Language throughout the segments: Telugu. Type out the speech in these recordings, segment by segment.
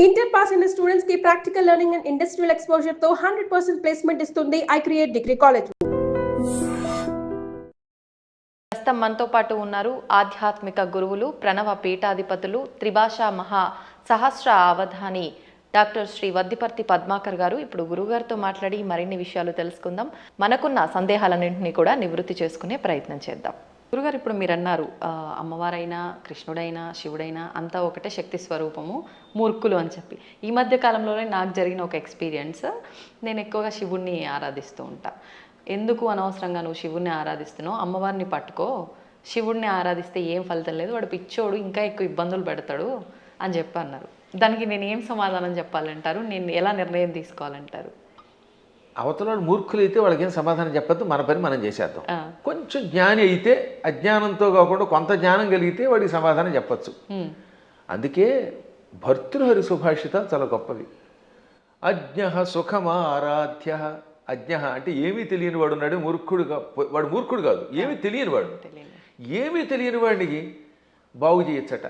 ఇంటర్ పాస్ అయిన స్టూడెంట్స్ కి practical learning and industrial exposure తో 100% ప్లేస్మెంట్ ఇస్తుంది ఐ క్రియేట్ డిగ్రీ కాలేజ్. ప్రస్తుతం మనతో పాటు ఉన్నారు ఆధ్యాత్మిక గురువులు, ప్రణవ పీఠాధిపతులు, త్రిభాషా మహా సహస్ర అవధాని డాక్టర్ శ్రీ వద్దిపర్తి పద్మాకర్ గారు. ఇప్పుడు గురుగారితో మాట్లాడి మరిన్ని విషయాలు తెలుసుకుందాం. మనకున్న సందేహాలన్నింటినీ కూడా నివృత్తి చేసుకునే ప్రయత్నం చేద్దాం. గురుగారు, ఇప్పుడు మీరు అన్నారు అమ్మవారైనా కృష్ణుడైనా శివుడైనా అంతా ఒకటే శక్తి స్వరూపము, మూర్ఖులు అని చెప్పి. ఈ మధ్య కాలంలోనే నాకు జరిగిన ఒక ఎక్స్పీరియన్స్, నేను ఎక్కువగా శివుణ్ణి ఆరాధిస్తూ ఉంటా. ఎందుకు అనవసరంగా నువ్వు శివుణ్ణి ఆరాధిస్తున్నావు, అమ్మవారిని పట్టుకో, శివుణ్ణి ఆరాధిస్తే ఏం ఫలితం లేదు, వాడు పిచ్చోడు, ఇంకా ఎక్కువ ఇబ్బందులు పెడతాడు అని చెప్పి అన్నారు. దానికి నేను ఏం సమాధానం చెప్పాలంటారు? నేను ఎలా నిర్ణయం తీసుకోవాలంటారు? అవతల మూర్ఖులు అయితే వాళ్ళకి ఏం సమాధానం చెప్పద్దు, మన పని మనం చేసేద్దాం. కొంచెం జ్ఞాని అయితే అజ్ఞానంతో కాకుండా కొంత జ్ఞానం కలిగితే వాడికి సమాధానం చెప్పచ్చు. అందుకే భర్తృహరి సుభాషితాలు చాలా గొప్పవి. అజ్ఞ సుఖమారాధ్య. అజ్ఞ అంటే ఏమీ తెలియని వాడు ఉన్నాడు, మూర్ఖుడుగా. వాడు మూర్ఖుడు కాదు, ఏమీ తెలియని వాడు. ఏమీ తెలియని వాడికి బాగు చేయొచ్చట.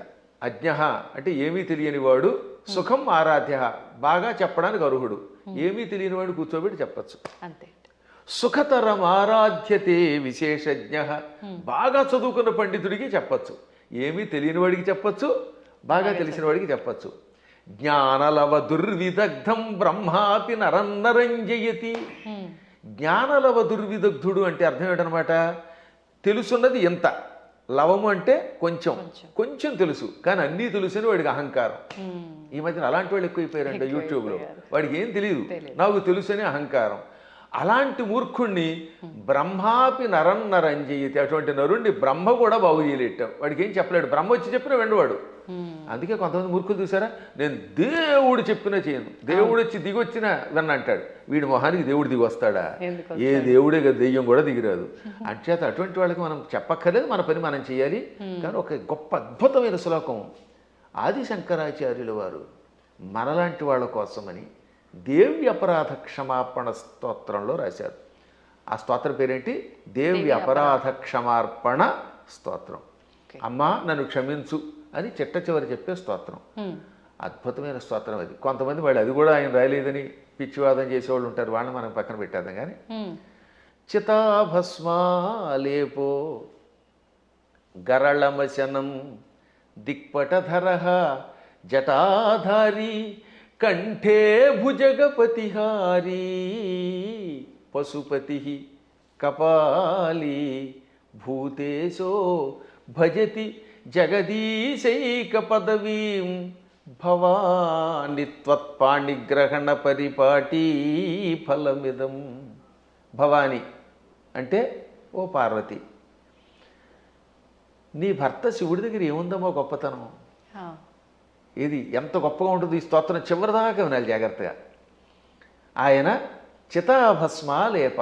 అజ్ఞ అంటే ఏమీ తెలియని వాడు, సుఖం ఆరాధ్య బాగా చెప్పడానికి అర్హుడు. ఏమీ తెలియని వాడు కూర్చోబెట్టి చెప్పచ్చు. అంతే. సుఖతరం ఆరాధ్యతే విశేషజ్ఞ. బాగా చదువుకున్న పండితుడికి చెప్పచ్చు, ఏమీ తెలియని వాడికి చెప్పచ్చు, బాగా తెలిసిన వాడికి చెప్పచ్చు. జ్ఞానలవ దుర్విదగ్ధం బ్రహ్మాపి నరన్నరంజయతి. జ్ఞానలవ దుర్విదగ్ధుడు అంటే అర్థం ఏంటనమాట? తెలుసున్నది ఎంత, లవము అంటే కొంచెం, కొంచెం తెలుసు కానీ అన్నీ తెలుసని వాడికి అహంకారం. ఈ మధ్యన అలాంటి వాళ్ళు ఎక్కువైపోయారంట యూట్యూబ్లో. వాడికి ఏం తెలియదు, నాకు తెలుసని అహంకారం. అలాంటి మూర్ఖుణ్ణి బ్రహ్మాపి నరన్నరంజయతి. అటువంటి నరుణ్ణి బ్రహ్మ కూడా బాగు చేయలేట. వాడికి ఏం చెప్పలేడు, బ్రహ్మ వచ్చి చెప్పినా వెండవాడు. అందుకే కొంతమంది మూర్ఖులు చూసారా, నేను దేవుడు చెప్పినా చేయను, దేవుడు వచ్చి దిగొచ్చినా విన్నంటాడు. వీడి మొహానికి దేవుడు దిగి వస్తాడా? ఏ దేవుడే కదా, దెయ్యం కూడా దిగిరాదు. అంచేత అటువంటి వాళ్ళకి మనం చెప్పక్కర్లేదు, మన పని మనం చేయాలి. కానీ ఒక గొప్ప అద్భుతమైన శ్లోకం ఆది శంకరాచార్యుల వారు మనలాంటి వాళ్ళ కోసమని దేవి అపరాధ క్షమాపణ స్తోత్రంలో రాశారు. ఆ స్తోత్రం పేరేంటి? దేవి అపరాధ క్షమార్పణ స్తోత్రం. అమ్మా నన్ను క్షమించు అని చిట్ట చివరి చెప్పే స్తోత్రం. అద్భుతమైన స్తోత్రం అది. కొంతమంది వాళ్ళు అది కూడా ఆయన రాయలేదని పిచ్చివాదం చేసేవాళ్ళు ఉంటారు, వాళ్ళని మనం పక్కన పెట్టేద్దాం. కానీ చితాభస్మాలేపో గరళమశనం దిక్పటధర జటాధారి కంఠే భుజగపతిహారీ పశుపతి కపాలీ భూతేశో భజతి జగదీశైక పదవీం భవాని త్వత్పాణిగ్రహణ పరిపాటీ ఫలమిదం. భవాని అంటే ఓ పార్వతి, నీ భర్త శివుడి దగ్గర ఏముందమ్మో గొప్పతనం. ఇది ఎంత గొప్పగా ఉంటుంది ఈ స్తోత్రం, చివరిదాకా వినాలి జాగ్రత్తగా. ఆయన చితాభస్మాలేప,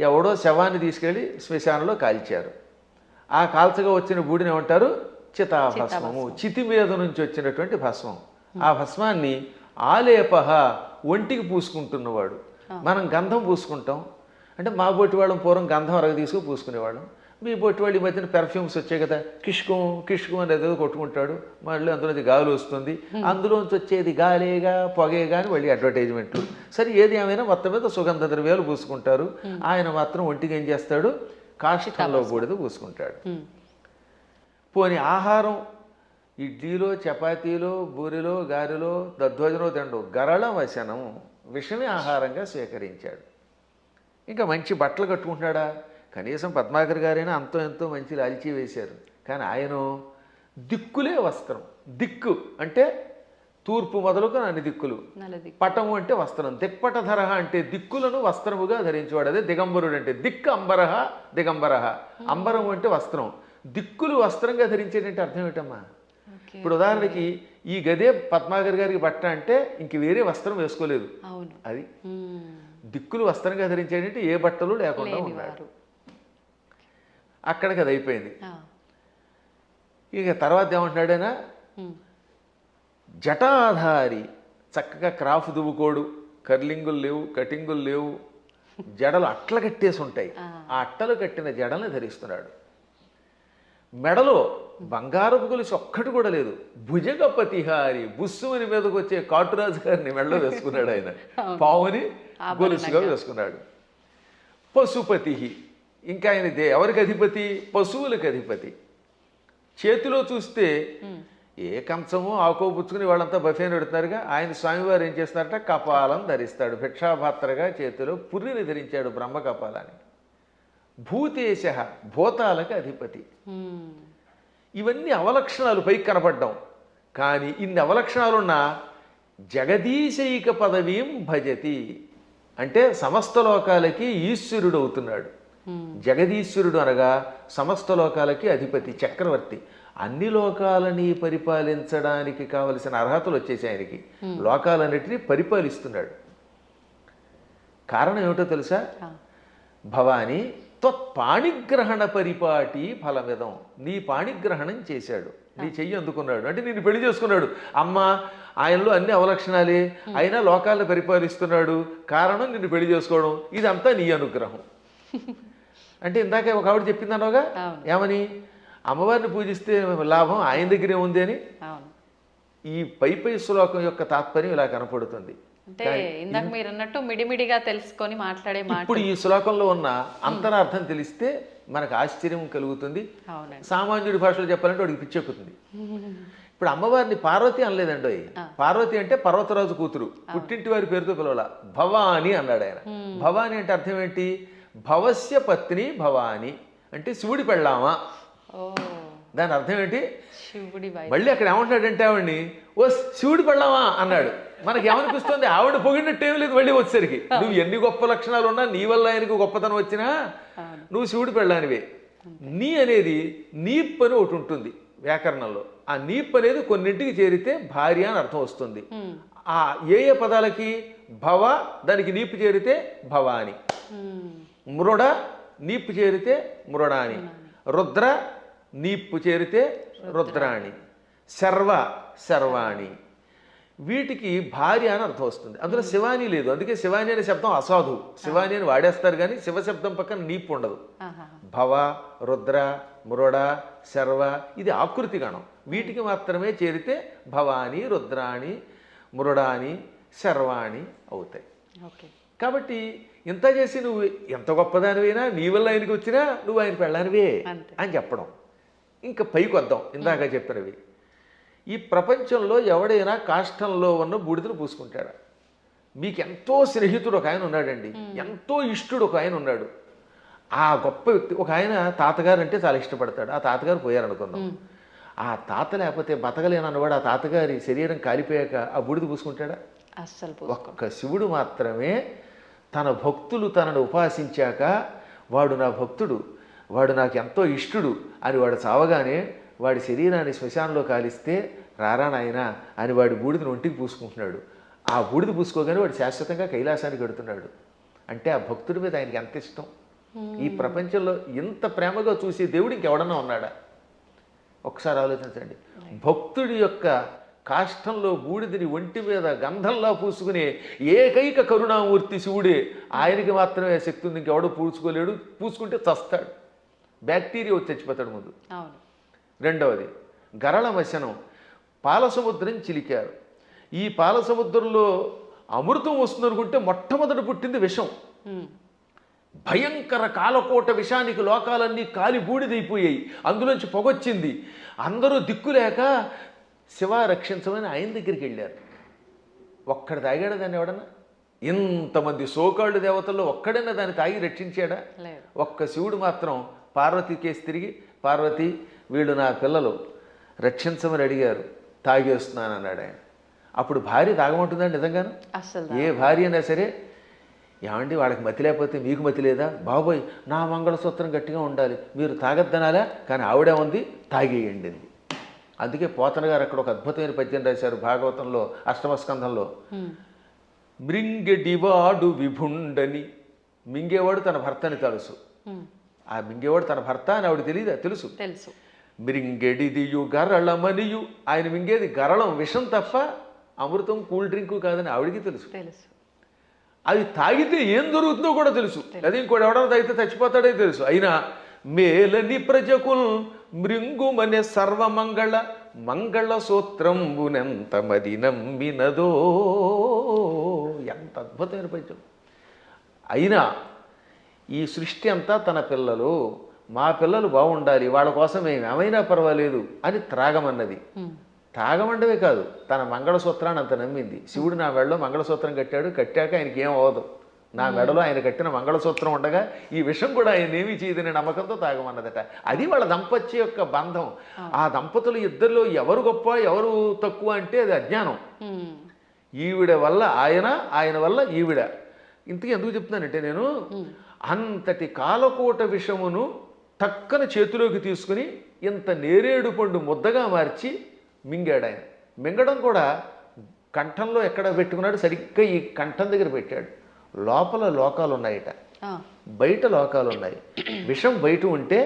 ఎవడో శవాన్ని తీసుకెళ్ళి శ్మశానంలో కాల్చారు. ఆ కాల్చగా వచ్చిన బూడిని ఏమంటారు? చితాభస్మము. చితి మీద నుంచి వచ్చినటువంటి భస్మం. ఆ భస్మాన్ని ఆలేప, ఒంటికి పూసుకుంటున్నవాడు. మనం గంధం పూసుకుంటాం అంటే, మా బొట్టి వాళ్ళం పూర్వం గంధం అరగ తీసుకుని పూసుకునేవాళ్ళం. మీ బొట్టి వాళ్ళు ఈ మధ్యన పెర్ఫ్యూమ్స్ వచ్చాయి కదా, కిష్కం కిష్కం అనేది ఏదో కొట్టుకుంటాడు, మళ్ళీ అందులోంచి గాలి వస్తుంది, అందులోంచి వచ్చేది గాలేగా పొగేగా అని మళ్ళీ అడ్వర్టైజ్మెంట్లు. సరే ఏది ఏమైనా మొత్తం మీద సుగంధ ద్రవ్యాలు పూసుకుంటారు. ఆయన మాత్రం ఒంటికి ఏం చేస్తాడు? కాష్టంలో బూడిద పూసుకుంటాడు. పోని ఆహారం ఇడ్లీలో చపాతీలో బూరిలో గారెలో దద్దోజనో తిండు, గరళ వశనం విషమే ఆహారంగా స్వీకరించాడు. ఇంకా మంచి బట్టలు కట్టుకుంటున్నాడా? కనీసం పద్మాకర్ గారైనా అంతో ఎంతో మంచి లాల్చీ వేశారు. కానీ ఆయన దిక్కులే వస్త్రం. దిక్కు అంటే తూర్పు మొదలుకొని అన్ని దిక్కులు. పటము అంటే వస్త్రం. దిక్పటధర అంటే దిక్కులను వస్త్రముగా ధరించేవాడు. అదే దిగంబరుడు అంటే. దిక్కు అంబరహ దిగంబరహ. అంబరం అంటే వస్త్రం, దిక్కులు వస్త్రంగా ధరించేటంటే అర్థం ఏంటమ్మా? ఇప్పుడు ఉదాహరణకి ఈ గదే పద్మాకర్ గారికి బట్ట అంటే ఇంక వేరే వస్త్రం వేసుకోలేదు. అది దిక్కులు వస్త్రంగా ధరించేటంటే ఏ బట్టలు లేకుండా ఉన్నాడు. అక్కడికి అది అయిపోయింది. ఇక తర్వాత ఏమంటున్నాడైనా, జటాధారి, చక్కగా క్రాఫ్ దువ్వుకోడు, కర్లింగులు లేవు, కటింగులు లేవు, జడలు అట్ల కట్టేసి ఉంటాయి. ఆ అట్టలు కట్టిన జడలను ధరిస్తున్నాడు. మెడలో బంగారపు గొలుసు ఒక్కటి కూడా లేదు. భుజగపతిహారి బుస్సుమని మీదకి వచ్చే కాటురాజు గారిని మెడలో వేసుకున్నాడు ఆయన. పావుని గొలుసుగా వేసుకున్నాడు. పశుపతి, ఇంకా ఆయన ఎవరికి అధిపతి? పశువులకు అధిపతి. చేతిలో చూస్తే ఏ కంచమో ఆకో పుచ్చుకుని వాళ్ళంతా బఫేని పెడుతున్నారుగా, ఆయన స్వామివారు ఏం చేస్తున్నారట? కపాలం ధరిస్తాడు. భిక్షాపాత్రగా చేతిలో పుర్రిని ధరించాడు, బ్రహ్మ కపాలాన్ని. భూతేశ, భూతాలకు అధిపతి. ఇవన్నీ అవలక్షణాలు పైకి కనపడ్డాం. కానీ ఇన్ని అవలక్షణాలున్నా జగదీశైక పదవీం భజతి అంటే సమస్త లోకాలకి ఈశ్వరుడు అవుతున్నాడు. జగదీశ్వరుడు అనగా సమస్త లోకాలకి అధిపతి, చక్రవర్తి. అన్ని లోకాలని పరిపాలించడానికి కావలసిన అర్హతలు వచ్చేసి ఆయనకి. లోకాలన్నిటినీ పరిపాలిస్తున్నాడు. కారణం ఏమిటో తెలుసా? భవాని త్వత్పాణిగ్రహణ పరిపాటి ఫలమిదం. నీ పాణిగ్రహణం చేశాడు, నీ చెయ్యి అందుకున్నాడు, అంటే నిన్ను పెళ్లి చేసుకున్నాడు. అమ్మ ఆయనలో అన్ని అవలక్షణాలే, అయినా లోకాలను పరిపాలిస్తున్నాడు. కారణం నిన్ను పెళ్లి చేసుకోవడం. ఇదంతా నీ అనుగ్రహం. అంటే ఇందాక ఒక ఆవిడ చెప్పిందనోగా, ఏమని? అమ్మవారిని పూజిస్తే లాభం ఆయన దగ్గరే ఉంది అని. ఈ పై శ్లోకం యొక్క తాత్పర్యం ఇలా కనపడుతుంది. అంటే ఇందాక మీరు అన్నట్టు మిడిమిడిగా తెలుసుకొని మాట్లాడే మాట. ఇప్పుడు ఈ శ్లోకంలో ఉన్న అంతరార్థం తెలిస్తే మనకు ఆశ్చర్యం కలుగుతుంది. సామాన్యుడి భాషలో చెప్పాలంటే వాడికి పిచ్చెక్కుతుంది. ఇప్పుడు అమ్మవారిని పార్వతి అనలేదండి. పార్వతి అంటే పర్వతరాజు కూతురు, పుట్టింటి వారి పేరుతో పిలవాల. భవాని అన్నాడు ఆయన. భవాని అంటే అర్థం ఏంటి? భవస్య పత్ని భవాని అంటే శివుడి పెళ్ళామా. దాని అర్థం ఏంటి? మళ్ళీ అక్కడ ఏమంటున్నాడంటే ఆవిడ్ని ఓ శివుడి పెళ్ళామా అన్నాడు. మనకి ఏమనిపిస్తుంది? ఆవిడ పొగిడినట్టేం లేదు. మళ్ళీ వచ్చేసరికి నువ్వు ఎన్ని గొప్ప లక్షణాలు ఉన్నా, నీ వల్ల ఆయనకు గొప్పతనం వచ్చినా నువ్వు శివుడి పెళ్ళానివే. నీ అనేది నీప్ అని ఒకటి ఉంటుంది వ్యాకరణంలో. ఆ నీప్ అనేది కొన్నింటికి చేరితే భార్య అని అర్థం వస్తుంది. ఆ ఏ పదాలకి? భవ దానికి నీపు చేరితే భవాని, మృడ నీపు చేరితే మృడాని, రుద్ర నీపు చేరితే రుద్రాణి, శర్వ శర్వాణి. వీటికి భార్య అని అర్థం వస్తుంది. అందులో శివాని లేదు. అందుకే శివాని అనే శబ్దం అసాధు. శివాని అని వాడేస్తారు కానీ శివ శబ్దం పక్కన నీపు ఉండదు. భవ, రుద్ర, మృడ, శర్వ ఇది ఆకృతి గణం. వీటికి మాత్రమే చేరితే భవాని, రుద్రాణి, మృడాని, శర్వాణి అవుతాయి. కాబట్టి ఇంత చేసి నువ్వు ఎంత గొప్పదానివైనా, నీ వల్ల ఆయనకి వచ్చినా నువ్వు ఆయన పెళ్ళానివే అని చెప్పడం. ఇంకా పైకి వద్దాం. ఇందాక చెప్పినవి, ఈ ప్రపంచంలో ఎవడైనా కాష్టంలో ఉన్న బూడిదను పూసుకుంటాడా? మీకు ఎంతో స్నేహితుడు ఒక ఆయన ఉన్నాడండి, ఎంతో ఇష్టుడు ఒక ఆయన ఉన్నాడు. ఆ గొప్ప వ్యక్తి ఒక ఆయన తాతగారు అంటే చాలా ఇష్టపడతాడు. ఆ తాతగారు పోయారనుకుందాం. ఆ తాత లేకపోతే బతకలేనన్నవాడు ఆ తాతగారి శరీరం కాలిపోయాక ఆ బూడిద పూసుకుంటాడా? అస్సలు. ఒక్క శివుడు మాత్రమే తన భక్తులు తనను ఉపాసించాక వాడు నా భక్తుడు, వాడు నాకు ఎంతో ఇష్టుడు అని వాడు చావగానే వాడి శరీరాన్ని శ్మశానంలో కాలిస్తే రారా నాయనా అని వాడి బూడిదని ఒంటికి పూసుకుంటున్నాడు. ఆ బూడిద పూసుకోగానే వాడు శాశ్వతంగా కైలాసానికి వెడుతున్నాడు. అంటే ఆ భక్తుడి మీద ఆయనకి ఎంత ఇష్టం. ఈ ప్రపంచంలో ఇంత ప్రేమగా చూసే దేవుడు ఇంకెవడన్నా ఉన్నాడా? ఒకసారి ఆలోచించండి. భక్తుడి యొక్క కాష్టంలో బూడిదని ఒంటి మీద గంధంలా పూసుకునే ఏకైక కరుణామూర్తి శివుడే. ఆయనకి మాత్రమే శక్తి ఉంది, ఇంకెవడో పూసుకోలేడు. పూసుకుంటే చస్తాడు, బ్యాక్టీరియా వచ్చి చచ్చిపోతాడు ముందు. రెండవది గరళమశనం, పాలసముద్రం చిలికారు. ఈ పాలసముద్రంలో అమృతం వస్తుందనుకుంటే మొట్టమొదటి పుట్టింది విషం. భయంకర కాలకోట విషానికి లోకాలన్నీ కాలి బూడిదైపోయాయి. అందులోంచి పొగొచ్చింది. అందరూ దిక్కులేక శివ రక్షించమని ఆయన దగ్గరికి వెళ్ళారు. ఒక్కడు తాగాడా దాన్ని ఎవడన్నా? ఇంతమంది సోకాళ్ళు దేవతల్లో ఒక్కడైనా దాన్ని తాగి రక్షించాడా? ఒక్క శివుడు మాత్రం పార్వతి కేసు తిరిగి, పార్వతి వీళ్ళు నా పిల్లలు రక్షించమని అడిగారు, తాగేస్తున్నాను అన్నాడు ఆయన. అప్పుడు భార్య తాగమంటుందండి నిజంగాను? ఏ భార్య అయినా సరే, ఏమండి వాళ్ళకి మతి లేకపోతే మీకు మతి లేదా? బాబోయ్ నా మంగళసూత్రం గట్టిగా ఉండాలి, మీరు తాగద్దనాలా? కానీ ఆవిడే ఉంది, తాగేయండి. అందుకే పోతన గారు అక్కడ ఒక అద్భుతమైన పద్యం రాశారు భాగవతంలో అష్టమస్కంధంలో. మృంగెడివాడు విభుండని, మింగేవాడు తన భర్తని తెలుసు. ఆ మింగేవాడు తన భర్త అని ఆవిడ తెలియదా? తెలుసు. మృంగెడిదియు గరళమనియు, ఆయన మింగేది గరళం విషం తప్ప అమృతం కూల్ డ్రింకు కాదని ఆవిడికి తెలుసు. అది తాగితే ఏం జరుగుతుందో కూడా తెలుసు. అది ఇంకోటి ఎవడన్నా తాగితే చచ్చిపోతాడే తెలుసు. అయినా మేలని ప్రజకుల్ మృంగుమనే సర్వమంగళ మంగళ సూత్రంబునెంత మది నమ్మినదో. ఎంత అద్భుతమైన పద్యం. అయినా ఈ సృష్టి అంతా తన పిల్లలు, మా పిల్లలు బాగుండాలి, వాళ్ళ కోసం మేము ఏమైనా పర్వాలేదు అని త్రాగమన్నది. తాగమండవే కాదు, తన మంగళసూత్రాన్ని అంత నమ్మింది. శివుడు నా మెడలో మంగళసూత్రం కట్టాడు, కట్టాక ఆయనకి ఏం అవ్వదు, నా మెడలో ఆయన కట్టిన మంగళసూత్రం ఉండగా ఈ విషయం కూడా ఆయన ఏమీ చేయదనే నమ్మకంతో తాగమన్నదట. అది వాళ్ళ దంపత్య యొక్క బంధం. ఆ దంపతులు ఇద్దరిలో ఎవరు గొప్ప ఎవరు తక్కువ అంటే అది అజ్ఞానం. ఈవిడ వల్ల ఆయన, ఆయన వల్ల ఈవిడ. ఇంతకీ ఎందుకు చెప్తున్నానంటే, నేను అంతటి కాలకోట విషమును టక్కన చేతిలోకి తీసుకుని ఇంత నేరేడు పండు ముద్దగా మార్చి మింగాడు ఆయన. మింగడం కూడా కంఠంలో ఎక్కడ పెట్టుకున్నాడు, సరిగ్గా ఈ కంఠం దగ్గర పెట్టాడు. లోపల లోకాలు ఉన్నాయట, బయట లోకాలు ఉన్నాయి. విషం బయట ఉంటే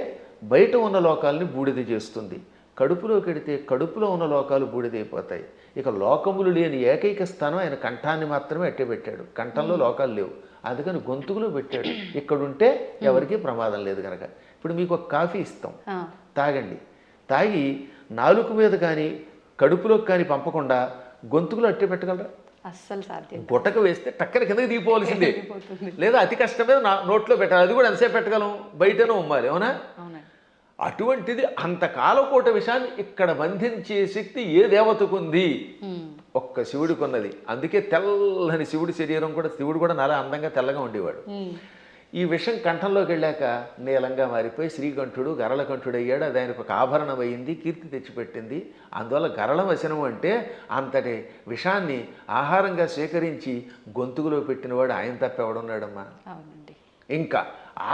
బయట ఉన్న లోకాలని బూడిద చేస్తుంది, కడుపులో కెడితే కడుపులో ఉన్న లోకాలు బూడిదైపోతాయి. ఇక లోకములు లేని ఏకైక స్థానం ఆయన కంఠాన్ని మాత్రమే అట్టే పెట్టాడు. కంఠంలో లోకాలు లేవు, అందుకని గొంతుకులో పెట్టాడు. ఇక్కడుంటే ఎవరికీ ప్రమాదం లేదు కనుక. ఇప్పుడు మీకు ఒక కాఫీ ఇస్తాం, తాగండి. తాగి నాలుక మీద కానీ కడుపులోకి కానీ పంపకుండా గొంతుకులో అట్టే పెట్టగలరా? అస్సలు సాధ్యం. గుట్టక వేస్తే టక్కన కిందకి దిగిపోవాల్సిందే, లేదా అతి కష్టమే నోట్లో పెట్టాలి. అది కూడా ఎంతసేపు పెట్టగలం, బయటనే ఉమ్మాలి, అవునా? అటువంటిది అంత కాలకోట విషయాన్ని ఇక్కడ బంధించే శక్తి ఏ దేవతకుంది? ఒక్క శివుడికి ఉన్నది. అందుకే తెల్లని శివుడి శరీరం కూడా, శివుడు కూడా చాలా అందంగా తెల్లగా ఉండేవాడు. ఈ విషం కంఠంలోకి వెళ్ళాక నీలంగా మారిపోయి శ్రీకంఠుడు గరళకంఠుడు అయ్యాడు. అది ఆయనకు ఒక ఆభరణం అయింది, కీర్తి తెచ్చిపెట్టింది. అందువల్ల గరళ వచనం అంటే అంతటి విషాన్ని ఆహారంగా స్వీకరించి గొంతుకులో పెట్టినవాడు ఆయన తప్ప ఎవడున్నాడమ్మా? ఇంకా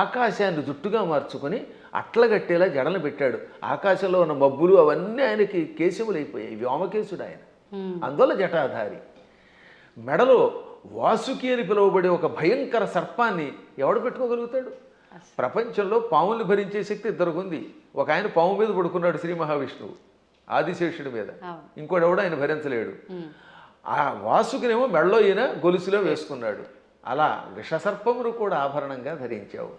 ఆకాశాన్ని జుట్టుగా మార్చుకొని అట్లగట్టేలా జడలు పెట్టాడు. ఆకాశంలో ఉన్న మబ్బులు అవన్నీ ఆయనకి కేశములైపోయాయి, వ్యోమకేశుడు ఆయన. అందువల్ల జటాధారి. మెడలో వాసుకి అని పిలువబడే ఒక భయంకర సర్పాన్ని ఎవడు పెట్టుకోగలుగుతాడు? ప్రపంచంలో పాములు భరించే శక్తి ఇద్దరుకుంది. ఒక ఆయన పాము మీద పడుకున్నాడు, శ్రీ మహావిష్ణువు ఆదిశేషుడి మీద. ఇంకోటి ఎవడు ఆయన భరించలేడు. ఆ వాసుకినేమో మెడలో ఈయన గొలుసులో వేసుకున్నాడు. అలా విషసర్పమును కూడా ఆభరణంగా ధరించావు.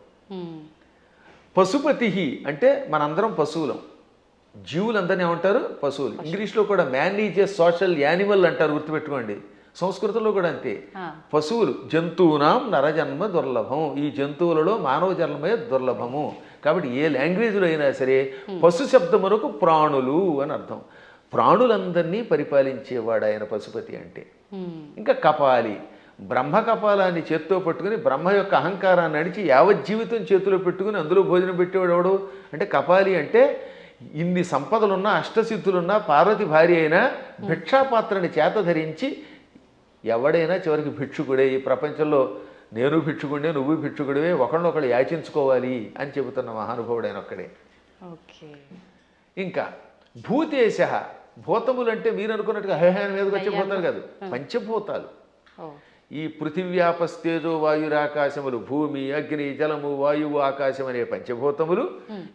పశుపతి అంటే మనందరం పశువులం, జీవులందరినీ ఏమంటారు? పశువులు. ఇంగ్లీష్లో కూడా man is a social animal అంటారు, గుర్తుపెట్టుకోండి. సంస్కృతంలో కూడా అంతే. పశువులు జంతువునాం నరజన్మ దుర్లభం. ఈ జంతువులలో మానవ జన్మే దుర్లభము. కాబట్టి ఏ లాంగ్వేజ్లో అయినా సరే పశు శబ్దమునకు ప్రాణులు అని అర్థం. ప్రాణులందరినీ పరిపాలించేవాడు ఆయన పశుపతి అంటే. ఇంకా కపాలి, బ్రహ్మ కపాలాన్ని చేత్తో పట్టుకుని బ్రహ్మ యొక్క అహంకారాన్ని నడిచి యావజ్జీవితం చేతిలో పెట్టుకుని అందులో భోజనం పెట్టేవాడు ఎవడు అంటే కపాలి. అంటే ఇన్ని సంపదలున్నా అష్టసిద్ధులున్నా పార్వతి భార్య అయినా భిక్షాపాత్రని చేత ధరించి ఎవడైనా చివరికి భిక్షుకుడే. ఈ ప్రపంచంలో నేను భిక్షుకుడే, నువ్వు భిక్షుకుడివే, ఒకళ్ళొకళ్ళు యాచించుకోవాలి అని చెబుతున్న మహానుభావుడైన ఒక్కడే. ఇంకా భూతేశ, భూతములు అంటే మీరు అనుకున్నట్టుగా హేహాన మీదకి వచ్చే భూతాలు కాదు, పంచభూతాలు. ఈ పృథివ్యాపస్తేజో వాయురాకాశములు, భూమి అగ్ని జలము వాయువు ఆకాశం అనే పంచభూతములు,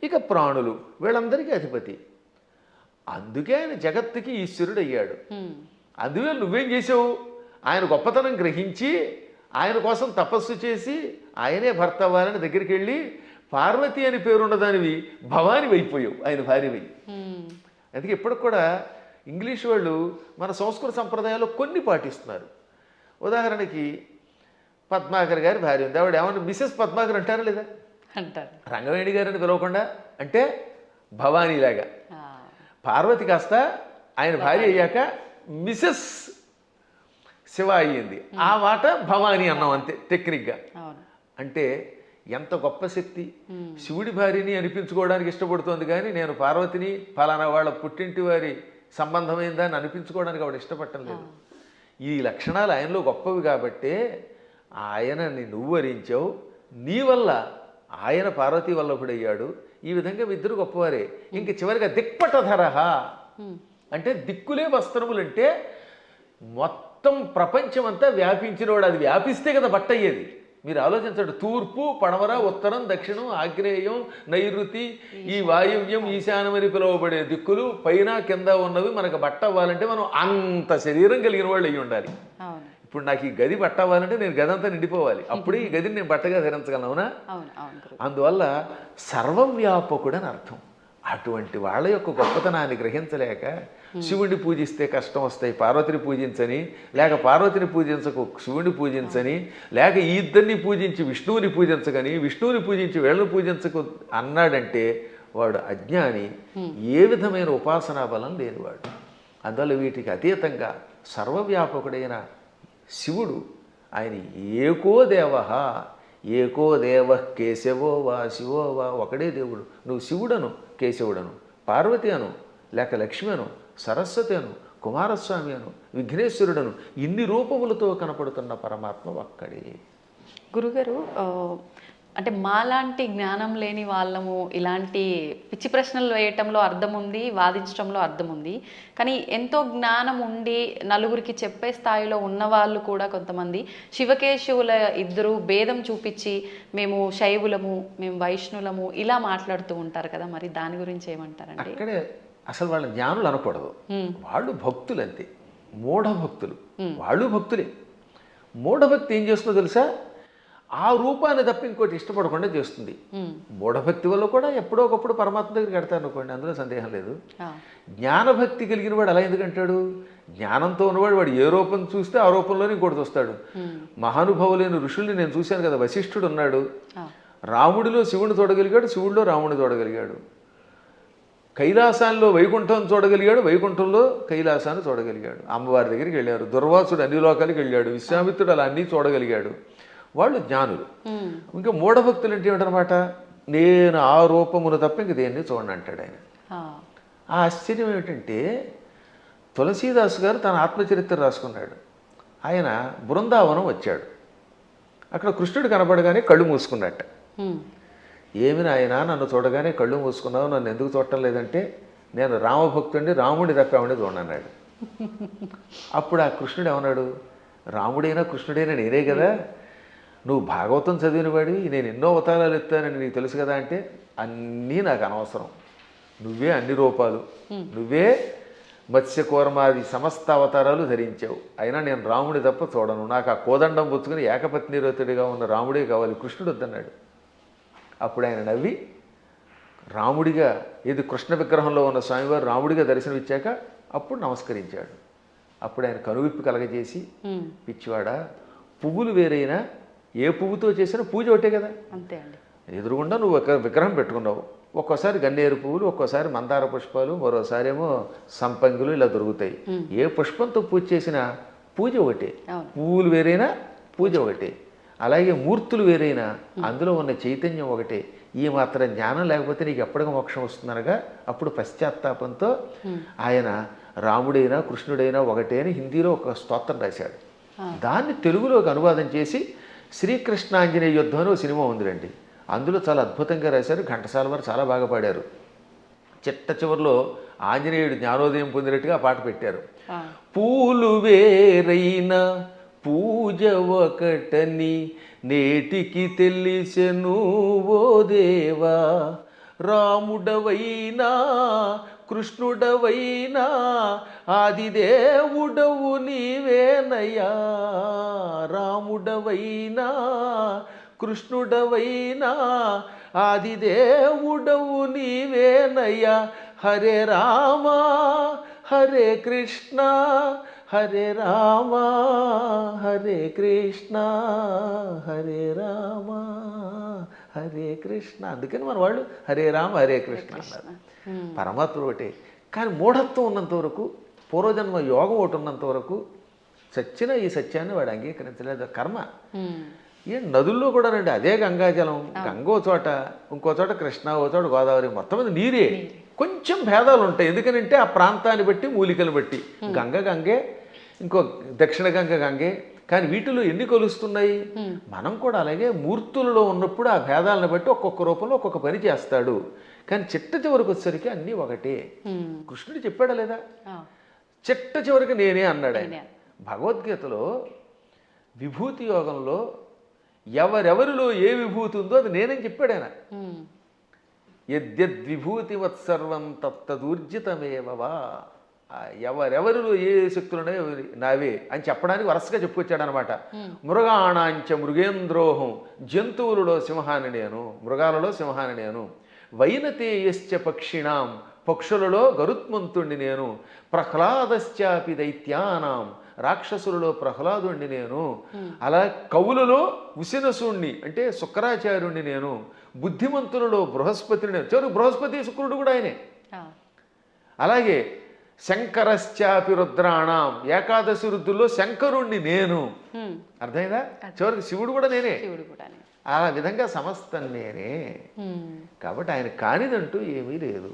ఇక ప్రాణులు, వీళ్ళందరికీ అధిపతి. అందుకే ఆయన జగత్తుకి ఈశ్వరుడు అయ్యాడు. అందువే నువ్వేం చేసావు? ఆయన గొప్పతనం గ్రహించి ఆయన కోసం తపస్సు చేసి ఆయనే భర్త అవ్వాలని దగ్గరికి వెళ్ళి పార్వతి అని పేరున్నదానివి భవాని అయిపోయావు, ఆయన భార్యవి. అందుకే ఇప్పటికి కూడా ఇంగ్లీష్ వాళ్ళు మన సంస్కృత సంప్రదాయాల్లో కొన్ని పాటిస్తున్నారు. ఉదాహరణకి పద్మాకర్ గారి భార్య ఉంది, ఆవిడ ఏమన్నా మిసెస్ పద్మాకర్ అంటారా లేదా? అంటారు. రంగవేణి గారిని పిలవకుండా అంటే భవానీలాగా. పార్వతి కాస్త ఆయన భార్య అయ్యాక మిసెస్ శివ అయ్యింది. ఆ మాట భవానీ అన్నాం అంతే టెక్నిక్గా. అంటే ఎంత గొప్ప శక్తి! శివుడి భార్యని అనిపించుకోవడానికి ఇష్టపడుతోంది కానీ నేను పార్వతిని ఫలానా వాళ్ళ పుట్టింటి వారి సంబంధమైందని అనిపించుకోవడానికి ఆవిడ ఇష్టపడటం లేదు. ఈ లక్షణాలు ఆయనలో గొప్పవి కాబట్టే ఆయనని నువ్వు వరించావు, నీ వల్ల ఆయన పార్వతీ వల్లభుడయ్యాడు. ఈ విధంగా ఇద్దరు గొప్పవారే. ఇంక చివరిగా దిక్పటధరహ అంటే దిక్కులే వస్త్రములంటే మొత్తం ప్రపంచం అంతా వ్యాపించినవాడు. అది వ్యాపిస్తే కదా బట్ట అయ్యేది. మీరు ఆలోచించండి, తూర్పు పడమర ఉత్తరం దక్షిణం ఆగ్నేయం నైరుతి ఈ వాయువ్యం ఈశాన్యం అని పిలువబడే దిక్కులు పైన కింద ఉన్నవి మనకు బట్ట అవ్వాలంటే మనం అంత శరీరం కలిగిన వాళ్ళు అయ్యి ఉండాలి. ఇప్పుడు నాకు ఈ గది బట్ట అవ్వాలంటే నేను గది అంతా నిండిపోవాలి, అప్పుడు ఈ గదిని నేను బట్టగా ధరించగలను, అవునా? అందువల్ల సర్వవ్యాపకుడు అని అర్థం. అటువంటి వాళ్ళ యొక్క గొప్పతనాన్ని గ్రహించలేక శివుడిని పూజిస్తే కష్టం వస్తాయి పార్వతిని పూజించని, లేక పార్వతిని పూజించకు శివుడిని పూజించని, లేక ఈ ఇద్దరిని పూజించి విష్ణువుని పూజించగని, విష్ణువుని పూజించి వీళ్ళని పూజించకు అన్నాడంటే వాడు అజ్ఞాని, ఏ విధమైన ఉపాసనా బలం లేనివాడు. అందువల్ల వీటికి అతీతంగా సర్వవ్యాపకుడైన శివుడు ఆయన ఏకో దేవ, ఏకో దేవ కేశవో వా శివో వా, ఒకడే దేవుడు. నువ్వు శివుడను, కేశవుడను, పార్వతి అను, లేక లక్ష్మి అను, సరస్వతి అను, కుమారస్వామి అను, విఘ్నేశ్వరుడను, ఇన్ని రూపములతో కనపడుతున్న పరమాత్మ ఒక్కడే. గురుగారు, అంటే మాలాంటి జ్ఞానం లేని వాళ్ళము ఇలాంటి పిచ్చి ప్రశ్నలు వేయటంలో అర్థం ఉంది, వాదించడంలో అర్థం ఉంది. కానీ ఎంతో జ్ఞానం ఉండి నలుగురికి చెప్పే స్థాయిలో ఉన్నవాళ్ళు కూడా కొంతమంది శివకేశవుల ఇద్దరు భేదం చూపించి మేము శైవులము, మేము వైష్ణులము ఇలా మాట్లాడుతూ ఉంటారు కదా, మరి దాని గురించి ఏమంటారండి? అక్కడే అసలు వాళ్ళ జ్ఞానులు అనకూడదు, వాళ్ళు భక్తులు అంతే, మూఢభక్తులు. వాళ్ళు భక్తులే. మూఢభక్తి ఏం చేస్తుందో తెలుసా? ఆ రూపాన్ని తప్ప ఇంకోటి ఇష్టపడకుండా చేస్తుంది. మూఢభక్తి వల్ల కూడా ఎప్పుడో ఒకప్పుడు పరమాత్మ దగ్గరికి కడతారు అనుకోండి, అందులో సందేహం లేదు. జ్ఞానభక్తి కలిగిన వాడు అలా ఎందుకంటాడు? జ్ఞానంతో ఉన్నవాడు వాడు ఏ రూపం చూస్తే ఆ రూపంలోనే ఇంకోటి వస్తాడు. మహానుభావులైన ఋషుల్ని నేను చూశాను కదా, వశిష్ఠుడు ఉన్నాడు, రాముడిలో శివుని చూడగలిగాడు, శివుడిలో రాముడిని చూడగలిగాడు. కైలాసాల్లో వైకుంఠం చూడగలిగాడు, వైకుంఠంలో కైలాసాన్ని చూడగలిగాడు. అమ్మవారి దగ్గరికి వెళ్ళారు. దుర్వాసుడు అన్ని లోకాలకి వెళ్ళాడు. విశ్వామిత్రుడు అలా అన్నీ చూడగలిగాడు. వాళ్ళు జ్ఞానులు. ఇంకా మూఢభక్తులు అంటే ఏమిటనమాట? నేను ఆ రూపమును తప్ప ఇంక దేన్ని చూడండి అంటాడు ఆయన. ఆ ఆశ్చర్యం ఏమిటంటే తులసీదాస్ గారు తన ఆత్మచరిత్ర రాసుకున్నాడు. ఆయన బృందావనం వచ్చాడు. అక్కడ కృష్ణుడు కనపడగానే కళ్ళు మూసుకున్నట్ట. ఏమి నాయన నన్ను చూడగానే కళ్ళు మూసుకున్నావు, నన్ను ఎందుకు చూడటం లేదంటే నేను రామభక్తుడిని, రాముడి తప్ప ఎవరిని చూడన్నాడు. అప్పుడు ఆ కృష్ణుడు ఏమన్నాడు? రాముడైనా కృష్ణుడైనా నేనే కదా, నువ్వు భాగవతం చదివినవాడివి, నేను ఎన్నో అవతారాలు ఎత్తానని నీకు తెలుసు కదా అంటే అన్నీ నాకు అనవసరం, నువ్వే అన్ని రూపాలు, నువ్వే మత్స్యకూర్మాది సమస్త అవతారాలు ధరించావు, అయినా నేను రాముడి తప్ప చూడను, నాకు ఆ కోదండం పుచ్చుకుని ఏకపత్నిరతుడిగా ఉన్న రాముడే కావాలి, కృష్ణుడు వద్దన్నాడు. అప్పుడు ఆయన నవ్వి రాముడిగా, ఇది కృష్ణ విగ్రహంలో ఉన్న స్వామివారు రాముడిగా దర్శనమిచ్చాక అప్పుడు నమస్కరించాడు. అప్పుడు ఆయన కనువిప్పు కలగజేసి, పిచ్చివాడా, పువ్వులు వేరైనా ఏ పువ్వుతో చేసినా పూజ ఒకటే కదా, అంతే అండి. ఎదురుగుండా నువ్వు ఒక విగ్రహం పెట్టుకున్నావు, ఒక్కోసారి గన్నేరు పువ్వులు, ఒక్కోసారి మందార పుష్పాలు, మరోసారి ఏమో సంపంగులు ఇలా దొరుకుతాయి. ఏ పుష్పంతో పూజ చేసినా పూజ ఒకటే, పువ్వులు వేరైనా పూజ ఒకటే. అలాగే మూర్తులు వేరైనా అందులో ఉన్న చైతన్యం ఒకటే. ఈ మాత్రం జ్ఞానం లేకపోతే నీకు ఎప్పటికీ మోక్షం వస్తుందనగా అప్పుడు పశ్చాత్తాపంతో ఆయన రాముడైనా కృష్ణుడైనా ఒకటే అని హిందీలో ఒక స్తోత్రం రాశాడు. దాన్ని తెలుగులోకి అనువాదం చేసి శ్రీకృష్ణాంజనేయ యుద్ధం అని ఒక సినిమా ఉందిరండి, అందులో చాలా అద్భుతంగా రాశారు. ఘంటసాల వారు చాలా బాగా పాడారు. చిట్ట చివరిలో ఆంజనేయుడు జ్ఞానోదయం పొందినట్టుగా ఆ పాట పెట్టారు. పూలు వేరైనా పూజ ఒకటని నేటికి తెలిసెను ఓ దేవా, రాముడవైనా కృష్ణుడవైనా ఆదిదేవుడవు నీవేనయ్యా, రాముడవైనా కృష్ణుడవైనా ఆదిదేవుడవు నీవేనయ్యా, హరే రామ హరే కృష్ణ హరే రామ హరే కృష్ణ హరే రామ హరే కృష్ణ. అందుకని మన వాళ్ళు హరే రామ హరే కృష్ణ అన్నారు. పరమాత్ముడు ఒకటే. కానీ మూఢత్వం ఉన్నంత వరకు, పూర్వజన్మ యోగం ఒకటి ఉన్నంత వరకు చచ్చిన ఈ సత్యాన్ని వాడు అంగీకరించలేదు. కర్మ. ఏ నదుల్లో కూడా రండి, అదే గంగాజలం, గంగ ఓ చోట, ఇంకో చోట కృష్ణ, ఓ చోట గోదావరి, మొత్తం మీద నీరే. కొంచెం భేదాలు ఉంటాయి, ఎందుకనంటే ఆ ప్రాంతాన్ని బట్టి, మూలికలు బట్టి. గంగ గంగే, ఇంకో దక్షిణ గంగ గంగే. కానీ వీటిలో ఎన్ని కొలుస్తున్నాయి? మనం కూడా అలాగే మూర్తులలో ఉన్నప్పుడు ఆ భేదాలను బట్టి ఒక్కొక్క రూపంలో ఒక్కొక్క పని చేస్తాడు. కానీ చిట్ట చివరికి వచ్చేసరికి అన్నీ ఒకటే. కృష్ణుడు చెప్పాడా లేదా? చిట్ట చివరికి నేనే అన్నాడు ఆయన. భగవద్గీతలో విభూతి యోగంలో ఎవరెవరిలో ఏ విభూతి ఉందో అది నేనేం చెప్పాడు ఆయన. యద్యద్విభూతివత్సర్వం తత్తదూర్జితమేవవా, ఎవరెవరిలో ఏ శక్తులు ఉన్నాయో నావే అని చెప్పడానికి వరుసగా చెప్పుకొచ్చాడు అనమాట. మృగాణాంచ మృగేంద్రోహం, జంతువులలో సింహాన్ని నేను, మృగాలలో సింహాన్ని నేను, వైనతేయశ్చ పక్షిణాం, పక్షులలో గరుత్మంతుణ్ణి నేను, ప్రహ్లాదశ్చాపి దైత్యానాం, రాక్షసులలో ప్రహ్లాదుణ్ణి నేను, అలా కవులలో ఉసినసుణ్ణి అంటే శుక్రాచార్యుణ్ణి నేను, బుద్ధిమంతులలో బృహస్పతిని నేను. చివరికి బృహస్పతి శుక్రుడు కూడా ఆయనే. అలాగే శంకరశ్చాపి రుద్రాణం, ఏకాదశి రుద్రుల్లో శంకరుణ్ణి నేను. అర్థమైందా? చివరికి శివుడు కూడా నేనే. ఆ విధంగా సమస్తం నేనే. కాబట్టి ఆయన కానిదంటూ ఏమీ లేదు.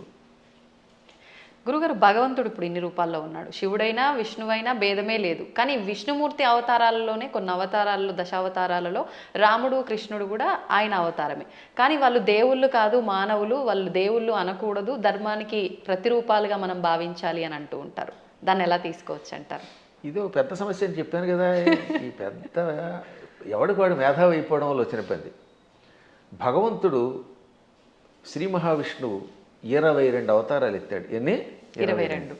గురుగారు, భగవంతుడు ఇప్పుడు ఇన్ని రూపాల్లో ఉన్నాడు. శివుడైనా విష్ణువైనా భేదమే లేదు. కానీ విష్ణుమూర్తి అవతారాలలోనే కొన్ని అవతారాలలో, దశావతారాలలో రాముడు కృష్ణుడు కూడా ఆయన అవతారమే. కానీ వాళ్ళు దేవుళ్ళు కాదు, మానవులు. వాళ్ళు దేవుళ్ళు అనకూడదు, ధర్మానికి ప్రతిరూపాలుగా మనం భావించాలి అని అంటూ ఉంటారు. దాన్ని ఎలా తీసుకోవచ్చు అంటారు? ఇది ఒక పెద్ద సమస్య అని చెప్పాను కదా. ఈ పెద్ద ఎవడికి వాడు మేధావి అయిపోవడం వల్ల వచ్చిన పని. భగవంతుడు శ్రీ మహావిష్ణువు 22 అవతారాలు ఎత్తాడు. ఎన్ని? 22.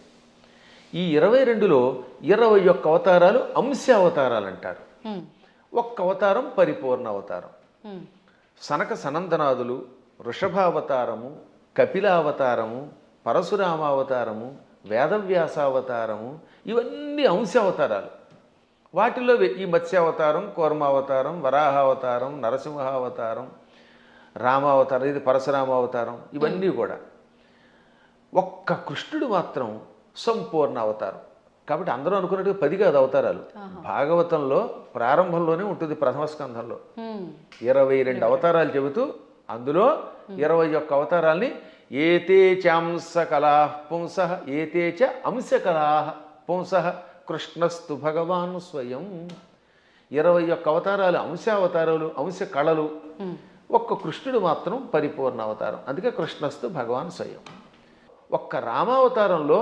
ఈ 22లో 21 అవతారాలు అంశ అవతారాలు అంటారు. ఒక్క అవతారం పరిపూర్ణ అవతారం. సనక సనందనాదులు, వృషభావతారము, కపిలావతారము, పరశురామావతారము, వేదవ్యాసావతారము, ఇవన్నీ అంశ అవతారాలు. వాటిలో ఈ మత్స్యావతారం, కూర్మావతారం, వరాహావతారం, నరసింహావతారం, రామావతారం, ఇది పరశురామావతారం, ఇవన్నీ కూడా. ఒక్క కృష్ణుడు మాత్రం సంపూర్ణ అవతారం. కాబట్టి అందరూ అనుకున్నట్టుగా 10 కాదు అవతారాలు. భాగవతంలో ప్రారంభంలోనే ఉంటుంది, ప్రథమ స్కంధంలో 22 అవతారాలు చెబుతూ అందులో 21 అవతారాల్ని ఏతే చాంస కళా పుంస ఏతే చ అంశ కళా పుంస కృష్ణస్తు భగవాన్ స్వయం. 21 అవతారాలు అంశావతారాలు, అంశ కళలు. ఒక్క కృష్ణుడు మాత్రం పరిపూర్ణ అవతారం. అందుకే కృష్ణస్తు భగవాన్ స్వయం. ఒక్క రామావతారంలో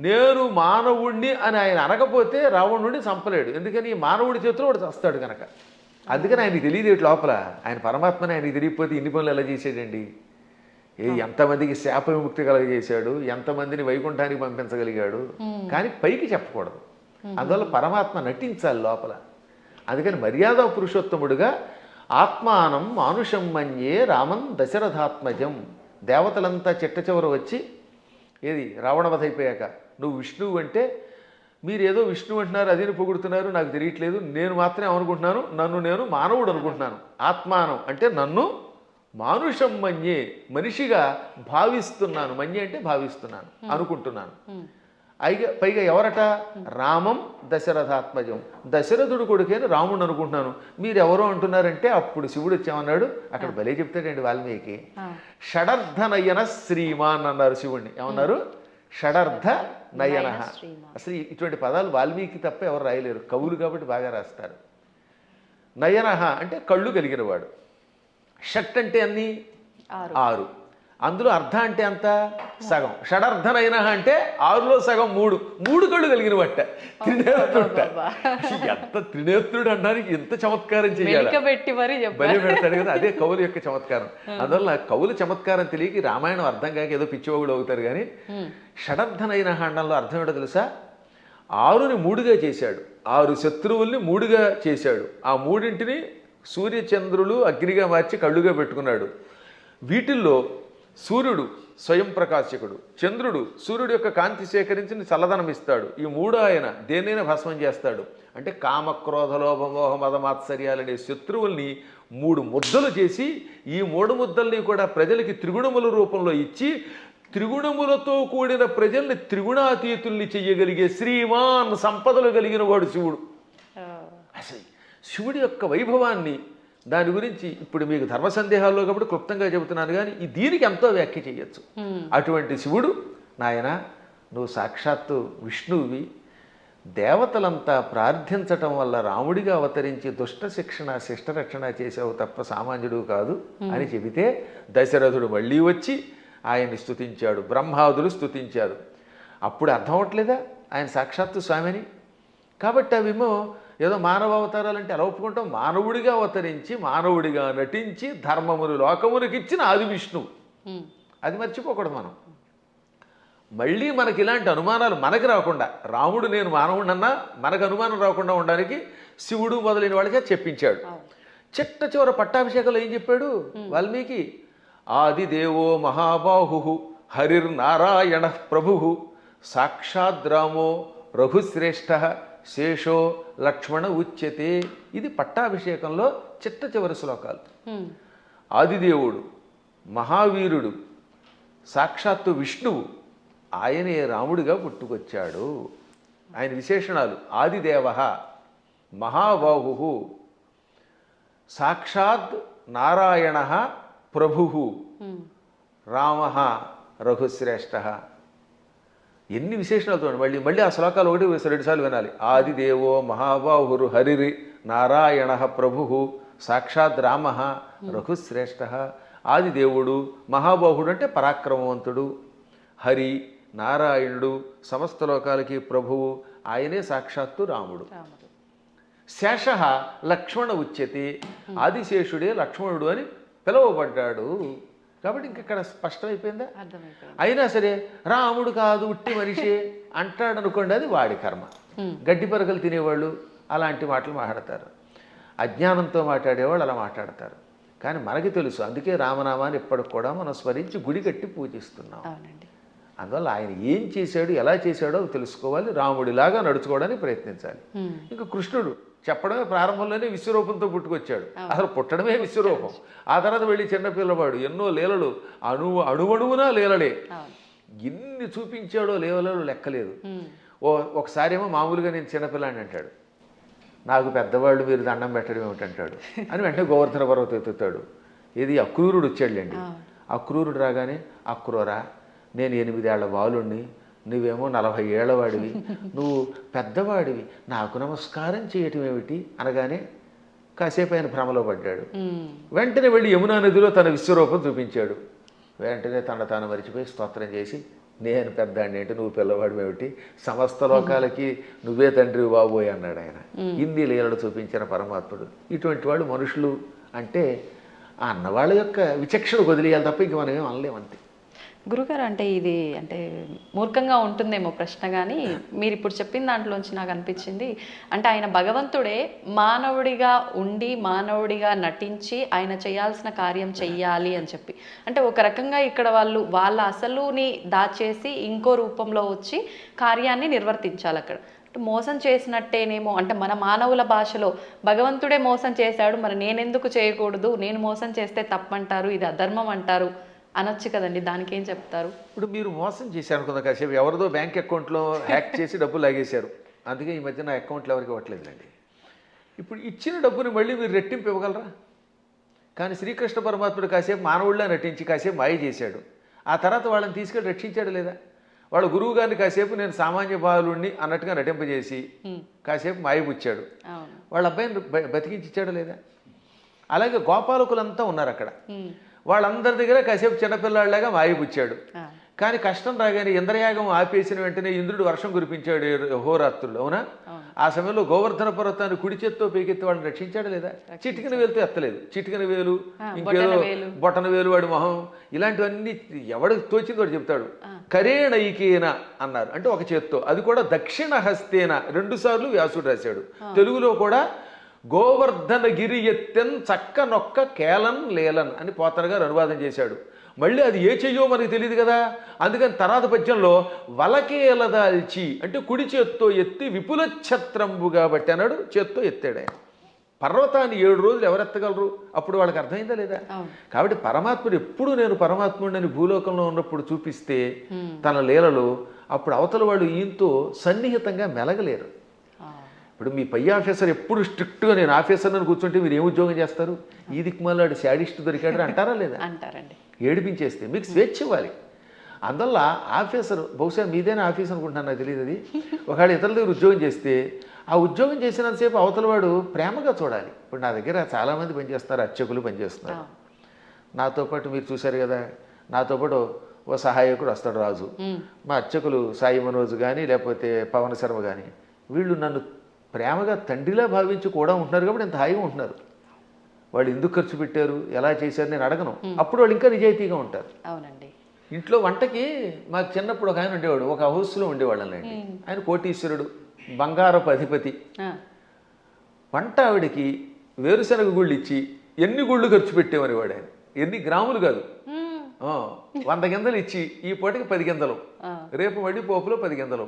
నేను మానవుణ్ణి అని ఆయన అనకపోతే రావణుడిని చంపలేడు. ఎందుకని మానవుడి చేతిలో వాడు చస్తాడు కనుక. అందుకని ఆయనకి తెలియదు లోపల. ఆయన పరమాత్మని ఆయనకి తెలియకపోతే ఇన్ని పనులు ఎలా చేసాడండి? ఎంతమందికి శాప విముక్తి కలగజేశాడు, ఎంతమందిని వైకుంఠానికి పంపించగలిగాడు. కానీ పైకి చెప్పకూడదు. అందువల్ల పరమాత్మ నటించాలి లోపల. అందుకని మర్యాద పురుషోత్తముడుగా ఆత్మానం మానుషం మన్యే రామం దశరథాత్మజం. దేవతలంతా చిట్ట చివర వచ్చి ఏది రావణవధ అయిపోయాక నువ్వు విష్ణువు అంటే మీరు ఏదో విష్ణువు అంటున్నారు, అదేని పొగుడుతున్నారు, నాకు తెలియట్లేదు, నేను మాత్రమే అనుకుంటున్నాను, నన్ను నేను మానవుడు అనుకుంటున్నాను. ఆత్మానం అంటే నన్ను మానుషం మన్యే, మనిషిగా భావిస్తున్నాను. మన్యే అంటే భావిస్తున్నాను, అనుకుంటున్నాను. పైగా ఎవరట? రామం దశరథాత్మజం, దశరథుడు కొడుకేని రాముడు అనుకుంటున్నాను. మీరు ఎవరో అంటున్నారంటే అప్పుడు శివుడు వచ్చామన్నాడు. అక్కడ భలే చెప్తాడండి వాల్మీకి. షడర్థ నయన శ్రీమాన్ అన్నారు శివుణ్ణి. ఏమన్నారు? షడర్థ నయన. అసలు ఇటువంటి పదాలు వాల్మీకి తప్ప ఎవరు రాయలేరు, కవులు కాబట్టి బాగా రాస్తారు. నయన అంటే కళ్ళు కలిగినవాడు. షట్ అంటే అన్ని 6, అందులో అర్ధ అంటే ఎంత? సగం. షడర్థనైన అంటే 6లో సగం 3 కళ్ళు కలిగిన బట్ట త్రినేత్రుడ. ఎంత త్రినేత్రుడు అంటానికి ఎంత చమత్కారం చేయాలి, బలి పెడతాడు కదా. అదే కవుల యొక్క చమత్కారం. అందువల్ల కవుల చమత్కారం తెలియక రామాయణం అర్థం కాక ఏదో పిచ్చివాగుడు అవుతారు. కానీ షడర్థనైన అండంలో అర్థం ఏంటో తెలుసా? 6ని 3గా చేశాడు, 6 శత్రువుల్ని 3గా చేశాడు. ఆ 3ంటిని సూర్యచంద్రులు అగ్నిగా మార్చి కళ్ళుగా పెట్టుకున్నాడు. వీటిల్లో సూర్యుడు స్వయం ప్రకాశకుడు, చంద్రుడు సూర్యుడు యొక్క కాంతి సేకరించి చల్లదనం ఇస్తాడు. ఈ 3 ఆయన దేన్నైనా భస్మం చేస్తాడు. అంటే కామక్రోధ లోభ మోహ మద మాత్సర్యాలనే శత్రువుల్ని 3 ముద్దలు చేసి ఈ 3 ముద్దల్ని కూడా ప్రజలకి త్రిగుణముల రూపంలో ఇచ్చి త్రిగుణములతో కూడిన ప్రజల్ని త్రిగుణాతీతుల్ని చెయ్యగలిగే శ్రీమాన్ సంపదలు కలిగిన వాడు శివుడు. అసలు శివుడి యొక్క వైభవాన్ని, దాని గురించి ఇప్పుడు మీకు ధర్మ సందేహాల్లో కాబట్టి క్లుప్తంగా చెబుతున్నాను. కానీ దీనికి ఎంతో వ్యాఖ్య చేయొచ్చు. అటువంటి శివుడు, నాయన నువ్వు సాక్షాత్తు విష్ణువువి, దేవతలంతా ప్రార్థించటం వల్ల రాముడిగా అవతరించి దుష్ట శిక్షణ శిష్టరక్షణ చేసావు తప్ప సామాన్యుడు కాదు అని చెబితే దశరథుడు మళ్ళీ వచ్చి ఆయన్ని స్తుతించాడు, బ్రహ్మాదులు స్తుతించారు. అప్పుడు అర్థం అవట్లేదా ఆయన సాక్షాత్తు స్వామిని? కాబట్టి అవేమో ఏదో మానవ అవతారాలంటే ఎలా ఒప్పుకుంటాం? మానవుడిగా అవతరించి మానవుడిగా నటించి ధర్మమును లోకమునికి ఇచ్చిన ఆది విష్ణువు. అది మర్చిపోకూడదు మనం. మళ్ళీ మనకి ఇలాంటి అనుమానాలు మనకి రాకుండా, రాముడు నేను మానవుడన్నా మనకు అనుమానం రాకుండా ఉండడానికి శివుడు మొదలైన వాళ్ళకే చెప్పించాడు. చిట్ట చివర పట్టాభిషేకంలో ఏం చెప్పాడు వాల్మీకి? ఆదిదేవో మహాబాహు హరిర్నారాయణ ప్రభు సాక్షాద్రామో రఘుశ్రేష్ఠ శేషో లక్ష్మణ ఉచ్యతే. ఇది పట్టాభిషేకంలో చిట్ట చివరి శ్లోకాలు. ఆదిదేవుడు, మహావీరుడు, సాక్షాత్తు విష్ణువు, ఆయనే రాముడిగా పుట్టుకొచ్చాడు. ఆయన విశేషణాలు: ఆదిదేవ, మహాబాహు, సాక్షాత్ నారాయణ ప్రభు, రామ రఘుశ్రేష్ఠ. ఎన్ని విశేషణాలు చూడండి. మళ్ళీ మళ్ళీ ఆ శ్లోకాలు ఒకటి 2 సార్లు వినాలి. ఆదిదేవో మహాబాహురు హరిరి నారాయణ ప్రభు సాక్షాత్ రామ రఘుశ్రేష్ఠ. ఆదిదేవుడు, మహాబాహుడు అంటే పరాక్రమవంతుడు, హరి నారాయణుడు, సమస్త లోకాలకి ప్రభువు, ఆయనే సాక్షాత్తు రాముడు. శేష లక్ష్మణ ఉచ్యతే, ఆదిశేషుడే లక్ష్మణుడు అని పిలువబడ్డాడు. కాబట్టి ఇంకెక్కడ స్పష్టమైపోయిందా? అయినా సరే రాముడు కాదు ఉట్టి మనిషే అంటాడు అనుకోండి, అది వాడి కర్మ. గడ్డి పరకలు తినేవాళ్ళు అలాంటి మాటలు మాట్లాడతారు, అజ్ఞానంతో మాట్లాడేవాళ్ళు అలా మాట్లాడతారు. కానీ మనకి తెలుసు, అందుకే రామనామాన్ని ఇప్పటికి కూడా మనం స్మరించి గుడి కట్టి పూజిస్తున్నాం. అందువల్ల ఆయన ఏం చేశాడు, ఎలా చేశాడో తెలుసుకోవాలి, రాముడిలాగా నడుచుకోవడానికి ప్రయత్నించాలి. ఇంకా కృష్ణుడు చెప్పడమే ప్రారంభంలోనే విశ్వరూపంతో పుట్టుకొచ్చాడు. అసలు పుట్టడమే విశ్వరూపం. ఆ తర్వాత వెళ్ళి చిన్నపిల్లవాడు ఎన్నో లీలలు, అణువణువునా లీలలే. ఎన్ని చూపించాడో లీలలు లెక్కలేదు. ఒకసారి ఏమో మామూలుగా నేను చిన్నపిల్లాడిని అంటాడు, నాకు పెద్దవాళ్ళు మీరు దండం పెట్టడం ఏమిటంటాడు అని వెంటనే గోవర్ధన పర్వతం ఎత్తుతాడు. ఇది అక్రూరుడు వచ్చాడులేండి. అక్రూరుడు రాగానే, అక్రూరా నేను 8 ఏళ్ల బాలుణ్ణి, నువ్వేమో 40 ఏళ్ల వాడివి, నువ్వు పెద్దవాడివి, నాకు నమస్కారం చేయటం ఏమిటి అనగానే కాసేపు ఆయన భ్రమలో పడ్డాడు. వెంటనే వెళ్ళి యమునా నదిలో తన విశ్వరూపం చూపించాడు. వెంటనే తాను మరిచిపోయి స్తోత్రం చేసి, నేను పెద్దాడిని ఏంటి, నువ్వు పిల్లవాడు ఏమిటి, సమస్త లోకాలకి నువ్వే తండ్రి బాబోయ్ అన్నాడు ఆయన. ఇన్ని లీలలు చూపించిన పరమాత్ముడు. ఇటువంటి వాళ్ళు మనుషులు అంటే ఆ అన్నవాళ్ళ యొక్క విచక్షణ వదిలేయాలి తప్ప ఇంక మనం ఏం అనలేమంతే. గురుగారు, అంటే ఇది అంటే మూర్ఖంగా ఉంటుందేమో ప్రశ్న, కానీ మీరు ఇప్పుడు చెప్పిన దాంట్లోంచి నాకు అనిపించింది, అంటే ఆయన భగవంతుడే మానవుడిగా ఉండి మానవుడిగా నటించి ఆయన చేయాల్సిన కార్యం చెయ్యాలి అని చెప్పి, అంటే ఒక రకంగా ఇక్కడ వాళ్ళ అసలుని దాచేసి ఇంకో రూపంలో వచ్చి కార్యాన్ని నిర్వర్తించాలి. అక్కడ మోసం చేసినట్టేనేమో, అంటే మన మానవుల భాషలో భగవంతుడే మోసం చేశాడు, మరి నేనెందుకు చేయకూడదు, నేను మోసం చేస్తే తప్పంటారు, ఇది అధర్మం అంటారు అనొచ్చు కదండి, దానికి ఏం చెప్తారు? ఇప్పుడు మీరు మోసం చేశారు అనుకుందాం, కాసేపు ఎవరిదో బ్యాంక్ అకౌంట్లో హ్యాక్ చేసి డబ్బులు లాగేశారు, అందుకే ఈ మధ్య నా అకౌంట్లో ఎవరికి ఇవ్వట్లేదులేండి. ఇప్పుడు ఇచ్చిన డబ్బుని మళ్ళీ మీరు రెట్టింపు ఇవ్వగలరా? కానీ శ్రీకృష్ణ పరమాత్ముడు కాసేపు మానవుడిలా నటించి కాసేపు మాయ చేశాడు. ఆ తర్వాత వాళ్ళని తీసుకెళ్ళి రక్షించాడు లేదా? వాళ్ళ గురువు గారిని కాసేపు నేను సామాన్య బాలుడిని అన్నట్టుగా నటింపజేసి కాసేపు మాయపుచ్చాడు. వాళ్ళ అబ్బాయిని బతికించాడు లేదా? అలాగే గోపాలకులంతా ఉన్నారు అక్కడ, వాళ్ళందరి దగ్గర కాసేపు చిన్నపిల్లాడిలాగా మాయపుచ్చాడు. కానీ కష్టం రాగానే ఇంద్రయాగం ఆపేసిన వెంటనే ఇంద్రుడు వర్షం కురిపించాడు హోరాత్రులు, అవునా? ఆ సమయంలో గోవర్ధన పర్వతాన్ని కుడి చేత్తో పైకెత్తి వాళ్ళని రక్షించాడు లేదా? చిటికిన వేలుతో ఎత్తలేదు, చిటికిన వేలు, ఇంకేదో బొటన వేలు, వాడి మొహం, ఇలాంటివన్నీ ఎవడు తోచింది వాడు చెప్తాడు. కరేణైకేన అన్నారు, అంటే ఒక చేత్తో, అది కూడా దక్షిణ హస్తేన 2 సార్లు వ్యాసుడు రాశాడు. తెలుగులో కూడా గోవర్ధన గిరి ఎత్తెన్ చక్క నొక్క కేలన్ లేలన్ అని పోతన గారు అనువాదం చేశాడు. మళ్ళీ అది ఏ చెయ్యో మనకి తెలియదు కదా, అందుకని తర్వాత పద్యంలో వలకేలదాల్చి అంటే కుడి చేత్తో ఎత్తి విపుల ఛత్రంబు కాబట్టి అన్నాడు, చేత్తో ఎత్తాడు ఆయన. పర్వతాన్ని 7 రోజులు ఎవరెత్తగలరు? అప్పుడు వాళ్ళకి అర్థమైందా లేదా? కాబట్టి పరమాత్ముడు ఎప్పుడు నేను పరమాత్ముడిని భూలోకంలో ఉన్నప్పుడు చూపిస్తే తన లీలలు, అప్పుడు అవతల వాళ్ళు ఈయంతో సన్నిహితంగా మెలగలేరు. ఇప్పుడు మీ పై ఆఫీసర్ ఎప్పుడు స్ట్రిక్ట్గా నేను ఆఫీసర్ అని కూర్చుంటే మీరు ఏం ఉద్యోగం చేస్తారు? ఈ దిక్కుమాలాడు శాడిస్ట్ దొరికాడు అంటారా లేదా? అంటారండి. ఏడిపించేస్తే మీకు స్వేచ్ఛ ఇవ్వాలి. అందువల్ల ఆఫీసర్, బహుశా మీదైనా ఆఫీస్ అనుకుంటున్నాను, నాకు తెలియదు అది. ఒకవేళ ఇతరుల దగ్గర ఉద్యోగం చేస్తే ఆ ఉద్యోగం చేసినంతసేపు అవతల వాడు ప్రేమగా చూడాలి. ఇప్పుడు నా దగ్గర చాలామంది పనిచేస్తున్నారు, అర్చకులు పనిచేస్తున్నారు. నాతో పాటు మీరు చూశారు కదా, నాతో పాటు ఓ సహాయకుడు వస్తాడు రాజు. మా అర్చకులు సాయి మనోజ్ కానీ లేకపోతే పవన్ శర్మ కానీ, వీళ్ళు నన్ను ప్రేమగా తండ్రిలా భావించి కూడా ఉంటున్నారు కాబట్టి ఎంత హాయిగా ఉంటున్నారు. వాళ్ళు ఎందుకు ఖర్చు పెట్టారు, ఎలా చేశారు నేను అడగను. అప్పుడు వాళ్ళు ఇంకా నిజాయితీగా ఉంటారు. అవునండి. ఇంట్లో వంటకి మాకు చిన్నప్పుడు ఒక ఆయన ఉండేవాడు, ఒక హౌస్లో ఉండేవాళ్ళండి. ఆయన కోటీశ్వరుడు, బంగారపు అధిపతి. వంట ఆవిడికి వేరుశనగ గుళ్ళు ఇచ్చి ఎన్ని గుళ్ళు ఖర్చు పెట్టేమని వాడు ఆయన. ఎన్ని గ్రాములు కాదు, 100 గింజలు ఇచ్చి ఈ పూటకి 10 గింజలు, రేపు మళ్ళీ పోపులో 10 గింజలు,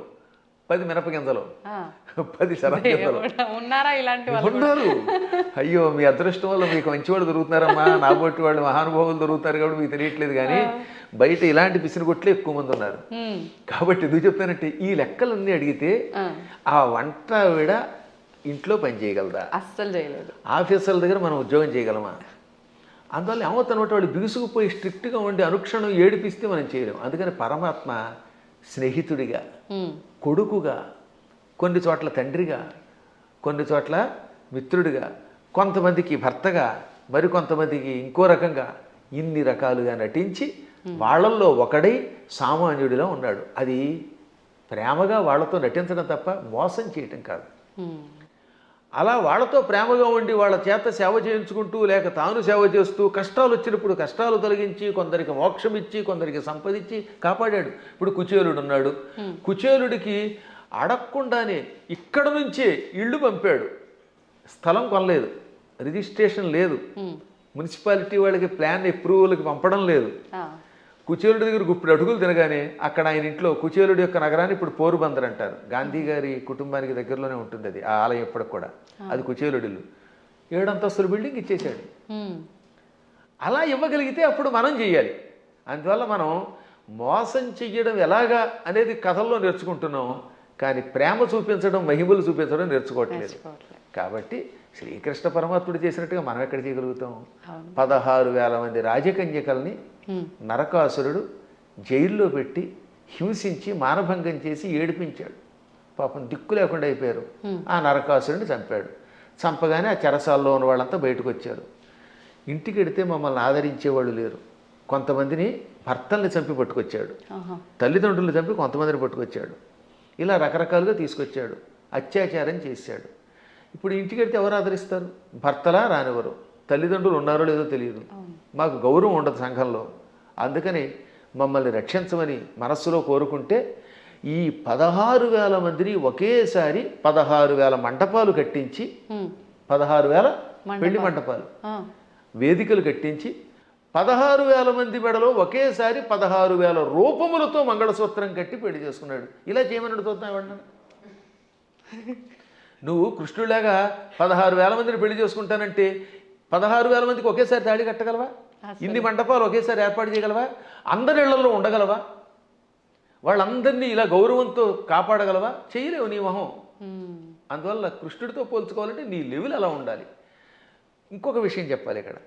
10 మినప గింజలు, 10 శనగ గింజలు. ఉన్నారా ఇలాంటి ఉన్నారు. అయ్యో మీ అదృష్టం వల్ల మీకు మంచి వాళ్ళు దొరుకుతున్నారమ్మా, నా బొట్టి వాళ్ళు మహానుభావులు దొరుకుతారు కాబట్టి మీకు తెలియట్లేదు. కానీ బయట ఇలాంటి పిసినగొట్లే ఎక్కువ మంది ఉన్నారు. కాబట్టి ఎందుకు చెప్తానంటే ఈ లెక్కలన్నీ అడిగితే ఆ వంట ఆవిడ ఇంట్లో పని చేయగలదా? అస్సలు చేయలేదు. ఆఫీసర్ల దగ్గర మనం ఉద్యోగం చేయగలమా? అందువల్ల ఏమవుతానమాట వాళ్ళు బిగుసుకుపోయి స్ట్రిక్ట్గా ఉండి అనుక్షణం ఏడిపిస్తే మనం చేయలేం. అందుకని పరమాత్మ స్నేహితుడిగా, కొడుకుగా, కొన్ని చోట్ల తండ్రిగా, కొన్ని చోట్ల మిత్రుడిగా, కొంతమందికి భర్తగా, మరికొంతమందికి ఇంకో రకంగా ఇన్ని రకాలుగా నటించి వాళ్ళల్లో ఒకడై సామాన్యుడిలో ఉన్నాడు. అది ప్రేమగా వాళ్ళతో నటించడం తప్ప మోసం చేయటం కాదు. అలా వాళ్ళతో ప్రేమగా ఉండి వాళ్ళ చేత సేవ చేయించుకుంటూ లేక తాను సేవ చేస్తూ కష్టాలు వచ్చినప్పుడు కష్టాలు తొలగించి కొందరికి మోక్షం ఇచ్చి కొందరికి సంపదించి కాపాడాడు. ఇప్పుడు కుచేలుడు ఉన్నాడు. కుచేలుడికి అడగకుండానే ఇక్కడ నుంచే ఇళ్ళు పంపాడు. స్థలం కొనలేదు, రిజిస్ట్రేషన్ లేదు, మున్సిపాలిటీ వాళ్ళకి ప్లాన్ అప్రూవల్కి పంపడం లేదు. కుచేలుడి దగ్గర గుప్పుడు అడుగులు తినగానే అక్కడ ఆయన ఇంట్లో కుచేలుడి యొక్క నగరాన్ని ఇప్పుడు పోరుబందర్ అంటారు. గాంధీ గారి కుటుంబానికి దగ్గరలోనే ఉంటుంది అది, ఆ ఆలయం ఇప్పటికి కూడా. అది కుచేలుడి ఇల్లు. 7 అంతస్తుల బిల్డింగ్ ఇచ్చేసాడు. అలా ఇవ్వగలిగితే అప్పుడు మనం చెయ్యాలి. అందువల్ల మనం మోసం చెయ్యడం ఎలాగా అనేది కథల్లో నేర్చుకుంటున్నాం, కానీ ప్రేమ చూపించడం, మహిమలు చూపించడం నేర్చుకోవట్లేదు. కాబట్టి శ్రీకృష్ణ పరమాత్ముడు చేసినట్టుగా మనం ఎక్కడ చేయగలుగుతాం? 16,000 మంది రాజకన్యకల్ని నరకాసురుడు జైల్లో పెట్టి హింసించి మానభంగం చేసి ఏడిపించాడు. పాపం దిక్కు లేకుండా అయిపోయారు. ఆ నరకాసురుడిని చంపాడు. చంపగానే ఆ చెరసాల్లో ఉన్న వాళ్ళంతా బయటకు వచ్చారు. ఇంటికి వెడితే మమ్మల్ని ఆదరించేవాళ్ళు లేరు. కొంతమందిని భర్తల్ని చంపి పట్టుకొచ్చాడు, తల్లిదండ్రులు చంపి కొంతమందిని పట్టుకొచ్చాడు. ఇలా రకరకాలుగా తీసుకొచ్చాడు, అత్యాచారం చేశాడు. ఇప్పుడు ఇంటికి వెడితే ఎవరు ఆదరిస్తారు? భర్తలా రానివ్వరు, తల్లిదండ్రులు ఉన్నారో లేదో తెలియదు, మాకు గౌరవం ఉండదు సంఘంలో. అందుకని మమ్మల్ని రక్షించమని మనస్సులో కోరుకుంటే ఈ 16,000 మందిని ఒకేసారి 16,000 మంటపాలు కట్టించి, 16,000 పెళ్లి మంటపాలు, వేదికలు కట్టించి 16,000 మంది మెడలో ఒకేసారి 16,000 రూపములతో మంగళసూత్రం కట్టి పెళ్లి చేసుకున్నాడు. ఇలా చేయమని చూద్దాం. నువ్వు కృష్ణుడిలాగా 16,000 మందిని పెళ్లి చేసుకుంటానంటే 16,000 మందికి ఒకేసారి తాళి కట్టగలవా? ఇన్ని మంటపాలు ఒకేసారి ఏర్పాటు చేయగలవా? అందరి ఇళ్లలో ఉండగలవా? వాళ్ళందరినీ ఇలా గౌరవంతో కాపాడగలవా? చేయలేవు నీ మొహం. అందువల్ల కృష్ణుడితో పోల్చుకోవాలంటే నీ లెవెల్ అలా ఉండాలి. ఇంకొక విషయం చెప్పాలి ఇక్కడ.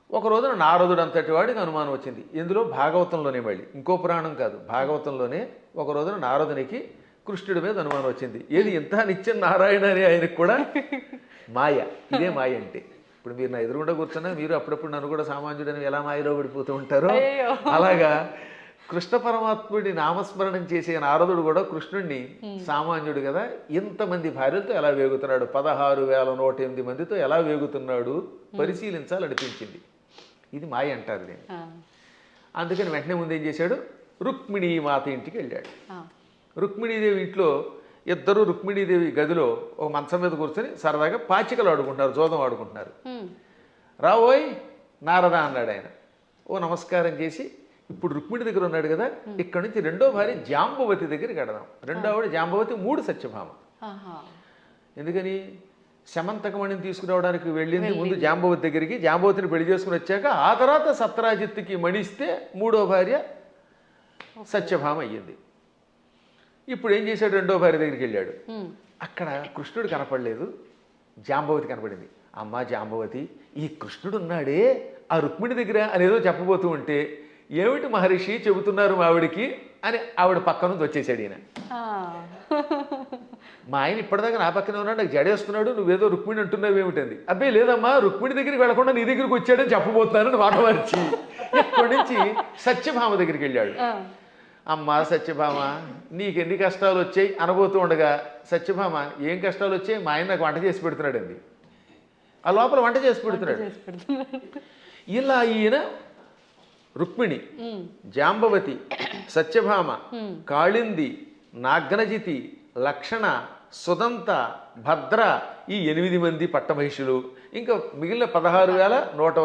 ఒక రోజున నారదుడు అంతటి వాడికి అనుమానం వచ్చింది. ఇందులో భాగవతంలోనే, మళ్ళీ ఇంకో పురాణం కాదు, భాగవతంలోనే ఒక రోజున నారదునికి కృష్ణుడి మీద అనుమానం వచ్చింది. ఏది ఇంత నిత్యం నారాయణ అని ఆయనకు కూడా మాయ. ఇదే మాయ అంటే. ఇప్పుడు మీరు నా ఎదురుగుండా కూర్చున్నా మీరు అప్పుడప్పుడు నన్ను కూడా సామాన్యుడని ఎలా మాయలో పడిపోతూ ఉంటారో అలాగా కృష్ణ పరమాత్ముడి నామస్మరణం చేసే నారదుడు కూడా కృష్ణుడిని సామాన్యుడు కదా, ఇంతమంది భార్యలతో ఎలా వేగుతున్నాడు, 16,108 మందితో ఎలా వేగుతున్నాడు పరిశీలించాలనిపించింది. ఇది మాయ అంటారు దీన్ని. అందుకని వెంటనే ముందు ఏం చేశాడు, రుక్మిణీ మాత ఇంటికి వెళ్ళాడు. రుక్మిణీదేవి ఇంట్లో ఇద్దరు రుక్మిణీదేవి గదిలో ఒక మంచం మీద కూర్చొని సరదాగా పాచికలు ఆడుకుంటున్నారు, జోదం ఆడుకుంటున్నారు. రావోయ్ నారద అన్నాడు ఆయన. ఓ నమస్కారం చేసి, ఇప్పుడు రుక్మిణి దగ్గర ఉన్నాడు కదా, ఇక్కడ నుంచి రెండో భార్య జాంబవతి దగ్గరికి వెడదాం. రెండో ఆవిడ జాంబవతి, 3 సత్యభామ. ఎందుకని శమంతకమణిని తీసుకురావడానికి వెళ్ళింది ముందు జాంబవతి దగ్గరికి. జాంబవతిని పెళ్లి చేసుకుని వచ్చాక ఆ తర్వాత సత్రాజిత్తుకి మణిస్తే 3వ భార్య సత్యభామ అయ్యింది. ఇప్పుడు ఏం చేశాడు, రెండో భార్య దగ్గరికి వెళ్ళాడు. అక్కడ కృష్ణుడు కనపడలేదు, జాంబవతి కనపడింది. అమ్మ జాంబవతి, ఈ కృష్ణుడు ఉన్నాడే ఆ రుక్మిణి దగ్గర అనేదో చెప్పబోతూ ఉంటే, ఏమిటి మహర్షి చెబుతున్నారు మా ఆవిడికి అని ఆవిడ పక్క నుంచి వచ్చేసాడు ఈయన. మా ఆయన ఇప్పటిదాకా నా పక్కనే ఉన్నాడు, నాకు జడేస్తున్నాడు, నువ్వేదో రుక్మిణి అంటున్నావు ఏమిటంది. అబ్బాయి లేదమ్మా, రుక్మిణి దగ్గరికి వెళ్లకుండా నీ దగ్గరికి వచ్చాడని చెప్పబోతున్నానని మాట మార్చి ఇక్కడి నుంచి సత్యభామ దగ్గరికి వెళ్ళాడు. అమ్మ సత్యభామ, నీకెన్ని కష్టాలు వచ్చాయి అనబోతూ ఉండగా, సత్యభామ ఏం కష్టాలు వచ్చాయి, మా ఆయన నాకు వంట చేసి పెడుతున్నాడు అంది. ఆ లోపల వంట చేసి పెడుతున్నాడు. ఇలా ఈయన రుక్మిణి, జాంబవతి, సత్యభామ, కాళింది, నాగ్నజితి, లక్షణ, సుదంత, భద్ర, ఈ 8 మంది పట్టమహిషులు, ఇంకా మిగిలిన 16,108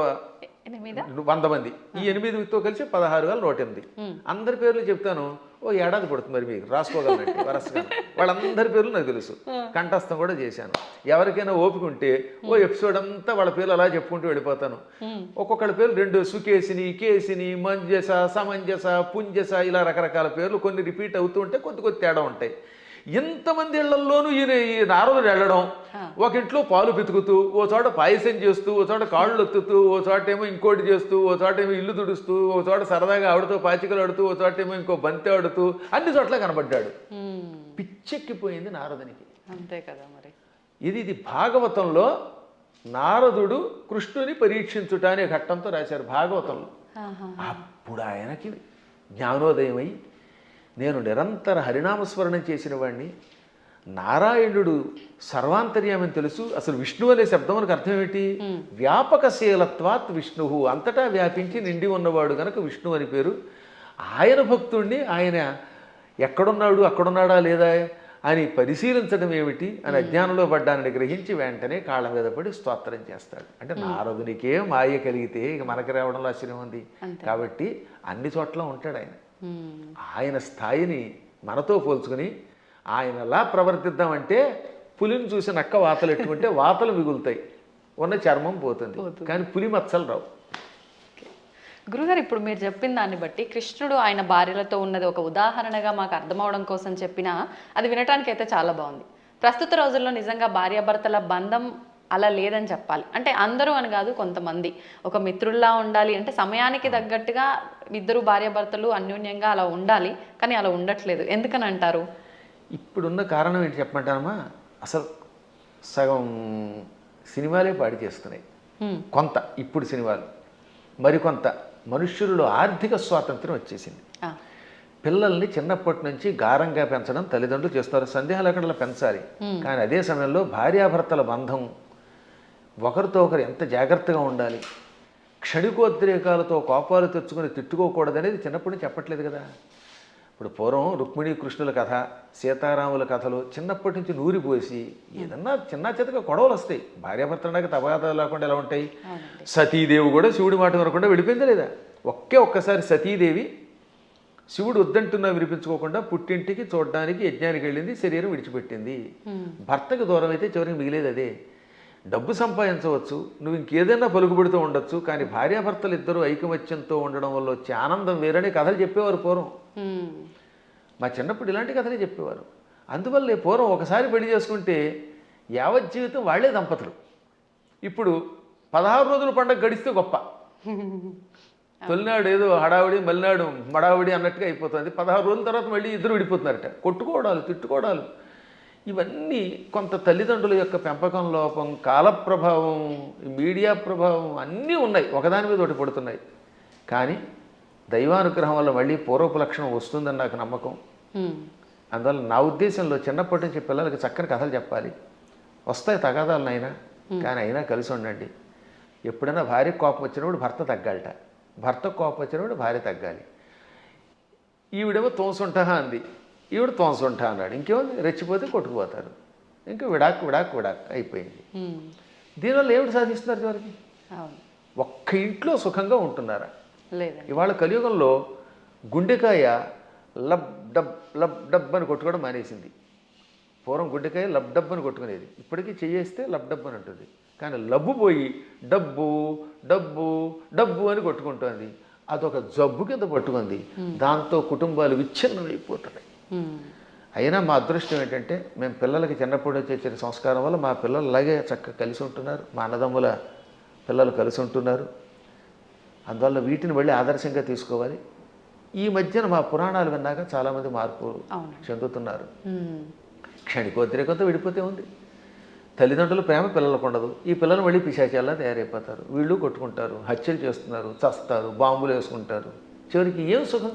100 మంది. ఈ 8తో కలిసి 16,108. అందరి పేర్లు చెప్తాను, ఓ ఏడాది పడుతుంది మరి మీకు రాసుకోగలనండి వరసగా. వాళ్ళందరి పేర్లు నాకు తెలుసు, కంఠస్థం కూడా చేశాను. ఎవరికైనా ఓపిక ఉంటే ఓ ఎపిసోడ్ అంతా వాళ్ళ పేర్లు అలా చెప్పుకుంటూ వెళ్ళిపోతాను. ఒక్కొక్కళ్ళ పేర్లు 2 సుకేసిని, కేసిని, మంజస, సమంజస, పుంజస, ఇలా రకరకాల పేర్లు కొన్ని రిపీట్ అవుతూ ఉంటే కొద్ది తేడా ఉంటాయి. ఎంతమంది ఇళ్లల్లోనూ ఈ నారదుడు వెళ్ళడం, ఒక ఇంట్లో పాలు పితుకుతూ, ఓ చోట పాయసం చేస్తూ, ఓ చోట కాళ్ళు ఒత్తుతూ, ఓ చోట ఏమో ఇంకోటి చేస్తూ, ఓ చోట ఏమో ఇల్లు తుడుస్తూ, ఓ చోట సరదాగా ఆడుతూ పాచికలు ఆడుతూ, ఓ చోట ఏమో ఇంకో బంతి ఆడుతూ, అన్ని చోట్ల కనబడ్డాడు. పిచ్చెక్కిపోయింది నారదునికి. అంతే కదా మరి. ఇది భాగవతంలో నారదుడు కృష్ణుని పరీక్షించుట అనే ఘట్టంతో రాశారు భాగవతంలో. అప్పుడు ఆయనకి జ్ఞానోదయమై, నేను నిరంతర హరినామస్మరణం చేసిన వాడిని, నారాయణుడు సర్వాంతర్యామని తెలుసు. అసలు విష్ణు అనే శబ్దం మనకు అర్థం ఏంటి? వ్యాపకశీలత్వాత్ విష్ణు, అంతటా వ్యాపించి నిండి ఉన్నవాడు గనక విష్ణు అని పేరు. ఆయన భక్తుణ్ణి, ఆయన ఎక్కడున్నాడు అక్కడున్నాడా లేదా అని పరిశీలించడం ఏమిటి అని అజ్ఞానంలో పడ్డానని గ్రహించి వెంటనే కాళ్ళ మీద పడి స్తోత్రం చేస్తాడు. అంటే నారదునికే మాయ కలిగితే ఇక మనకి రావడంలో ఆశ్చర్యం ఉంది. కాబట్టి అన్ని చోట్ల ఉంటాడు ఆయన. ఆయన స్థాయిని మనతో పోల్చుకుని ఆయనలా ప్రవర్తిద్దామంటే పులిని చూసి నక్క వాతలు ఎట్టుకుంటే వాతలు మిగులుతాయి, ఉన్న చర్మం పోతుంది, కానీ పులి మచ్చలు రావు. గురుగారు, ఇప్పుడు మీరు చెప్పిన దాన్ని బట్టి కృష్ణుడు ఆయన భార్యలతో ఉన్నది ఒక ఉదాహరణగా మాకు అర్థమవడం కోసం చెప్పినా అది వినటానికి అయితే చాలా బాగుంది. ప్రస్తుత రోజుల్లో నిజంగా భార్యాభర్తల బంధం అలా లేదని చెప్పాలి. అంటే అందరూ అని కాదు, కొంతమంది ఒక మిత్రుల్లా ఉండాలి అంటే సమయానికి తగ్గట్టుగా ఇద్దరు భార్యాభర్తలు అన్యోన్యంగా అలా ఉండాలి, కానీ అలా ఉండట్లేదు. ఎందుకని అంటారు? ఇప్పుడున్న కారణం ఏంటి చెప్పమంటానమ్మా? అసలు సగం సినిమాలే పాడి చేస్తున్నాయి కొంత, ఇప్పుడు సినిమాలు మరికొంత. మనుష్యులలో ఆర్థిక స్వాతంత్రం వచ్చేసింది. పిల్లల్ని చిన్నప్పటి నుంచి గారంగా పెంచడం తల్లిదండ్రులు చేస్తారు, సందేహాలు అక్కడ పెంచాలి. కానీ అదే సమయంలో భార్యాభర్తల బంధం ఒకరితో ఒకరు ఎంత జాగ్రత్తగా ఉండాలి, క్షణికోద్రేకాలతో కోపాలు తెచ్చుకొని తిట్టుకోకూడదనేది చిన్నప్పటి నుంచి చెప్పట్లేదు కదా. ఇప్పుడు పూర్వం రుక్మిణీ కృష్ణుల కథ, సీతారాముల కథలు చిన్నప్పటి నుంచి నూరిపోసి ఏదన్నా చిన్న చితక గొడవలు వస్తాయి. భార్యాభర్తలకు తగాదాలు లేకుండా ఎలా ఉంటాయి? సతీదేవి కూడా శివుడి మాట వినకుండా వెళ్ళిపోయిందా లేదా? ఒక్కసారి సతీదేవి శివుడు వద్దంటున్నా వినిపించుకోకుండా పుట్టింటికి చూడడానికి యజ్ఞానికి వెళ్ళింది, శరీరం విడిచిపెట్టింది. భర్తకు దూరం అయితే చివరికి మిగిలేదు అదే. డబ్బు సంపాదించవచ్చు, నువ్వు ఇంకేదైనా పలుకుబడితో ఉండొచ్చు, కానీ భార్యాభర్తలు ఇద్దరు ఐకమత్యంతో ఉండడం వల్ల వచ్చే ఆనందం వేరనే కథలు చెప్పేవారు పూర్వం. మా చిన్నప్పుడు ఇలాంటి కథలే చెప్పేవారు. అందువల్లే పూర్వం ఒకసారి పెళ్లి చేసుకుంటే యావత్ జీవితం వాళ్లే దంపతులు. ఇప్పుడు 16 రోజుల పండుగ గడిస్తే గొప్ప. తొలినాడు ఏదో హడావిడి, మలినాడు మడావిడి అన్నట్టుగా అయిపోతుంది. 16 రోజుల తర్వాత మళ్ళీ ఇద్దరు విడిపోతున్నారట. కొట్టుకోవడాలు, తిట్టుకోవడాలు, ఇవన్నీ కొంత తల్లిదండ్రుల యొక్క పెంపకం లోపం, కాల ప్రభావం, మీడియా ప్రభావం అన్నీ ఉన్నాయి, ఒకదాని మీద ఒకటి పడుతున్నాయి. కానీ దైవానుగ్రహం వల్ల మళ్ళీ పూర్వపు లక్షణం వస్తుందని నాకు నమ్మకం. అందువల్ల నా ఉద్దేశంలో చిన్నప్పటి నుంచి పిల్లలకి చక్కని కథలు చెప్పాలి. వస్తాయి తగాదాలు అయినా, కానీ అయినా కలిసి ఉండండి. ఎప్పుడైనా భార్యకు కోపం వచ్చినప్పుడు భర్త తగ్గాలట, భర్తకు కోపం వచ్చినప్పుడు భార్య తగ్గాలి. ఈవిడేమో తోసుంటా అంది, ఈవిడ తోసుంటా అన్నాడు, ఇంకేముంది రెచ్చిపోతే కొట్టుకుపోతారు, ఇంకా విడాక్ అయిపోయింది. దీనివల్ల ఏమిటి సాధిస్తున్నారు చివరికి? ఒక్క ఇంట్లో సుఖంగా ఉంటున్నారా? ఇవాళ కలియుగంలో గుండెకాయ లబ్ డబ్ అని కొట్టుకోవడం మానేసింది. పూర్వం గుండెకాయ లబ్ డబ్ అని కొట్టుకునేది, ఇప్పటికీ చేయేస్తే లబ్ డబ్ అని ఉంటుంది. కానీ లబ్బు పోయి డబ్బు డబ్బు డబ్బు అని కొట్టుకుంటుంది. అదొక జబ్బు కింద పట్టుకుంది. దాంతో కుటుంబాలు విచ్ఛిన్నమైపోతున్నాయి. అయినా మా అదృష్టం ఏంటంటే మేము పిల్లలకి చిన్నప్పుడు వచ్చే సంస్కారం వల్ల మా పిల్లలు అలాగే చక్కగా కలిసి ఉంటున్నారు, మా అన్నదమ్ముల పిల్లలు కలిసి ఉంటున్నారు. అందువల్ల వీటిని మళ్ళీ ఆదర్శంగా తీసుకోవాలి. ఈ మధ్యన మా పురాణాలు విన్నాక చాలామంది మార్పు చెందుతున్నారు. క్షణికోద్రేకంతో విడిపోతే ఉంది. తల్లిదండ్రుల ప్రేమ పిల్లలకు ఉండదు. ఈ పిల్లలు మళ్ళీ పిశాచాల్లా తయారైపోతారు. వీళ్ళు కొట్టుకుంటారు, హత్యలు చేస్తున్నారు, చస్తారు, బాంబులు వేసుకుంటారు. చివరికి ఏం సుఖం?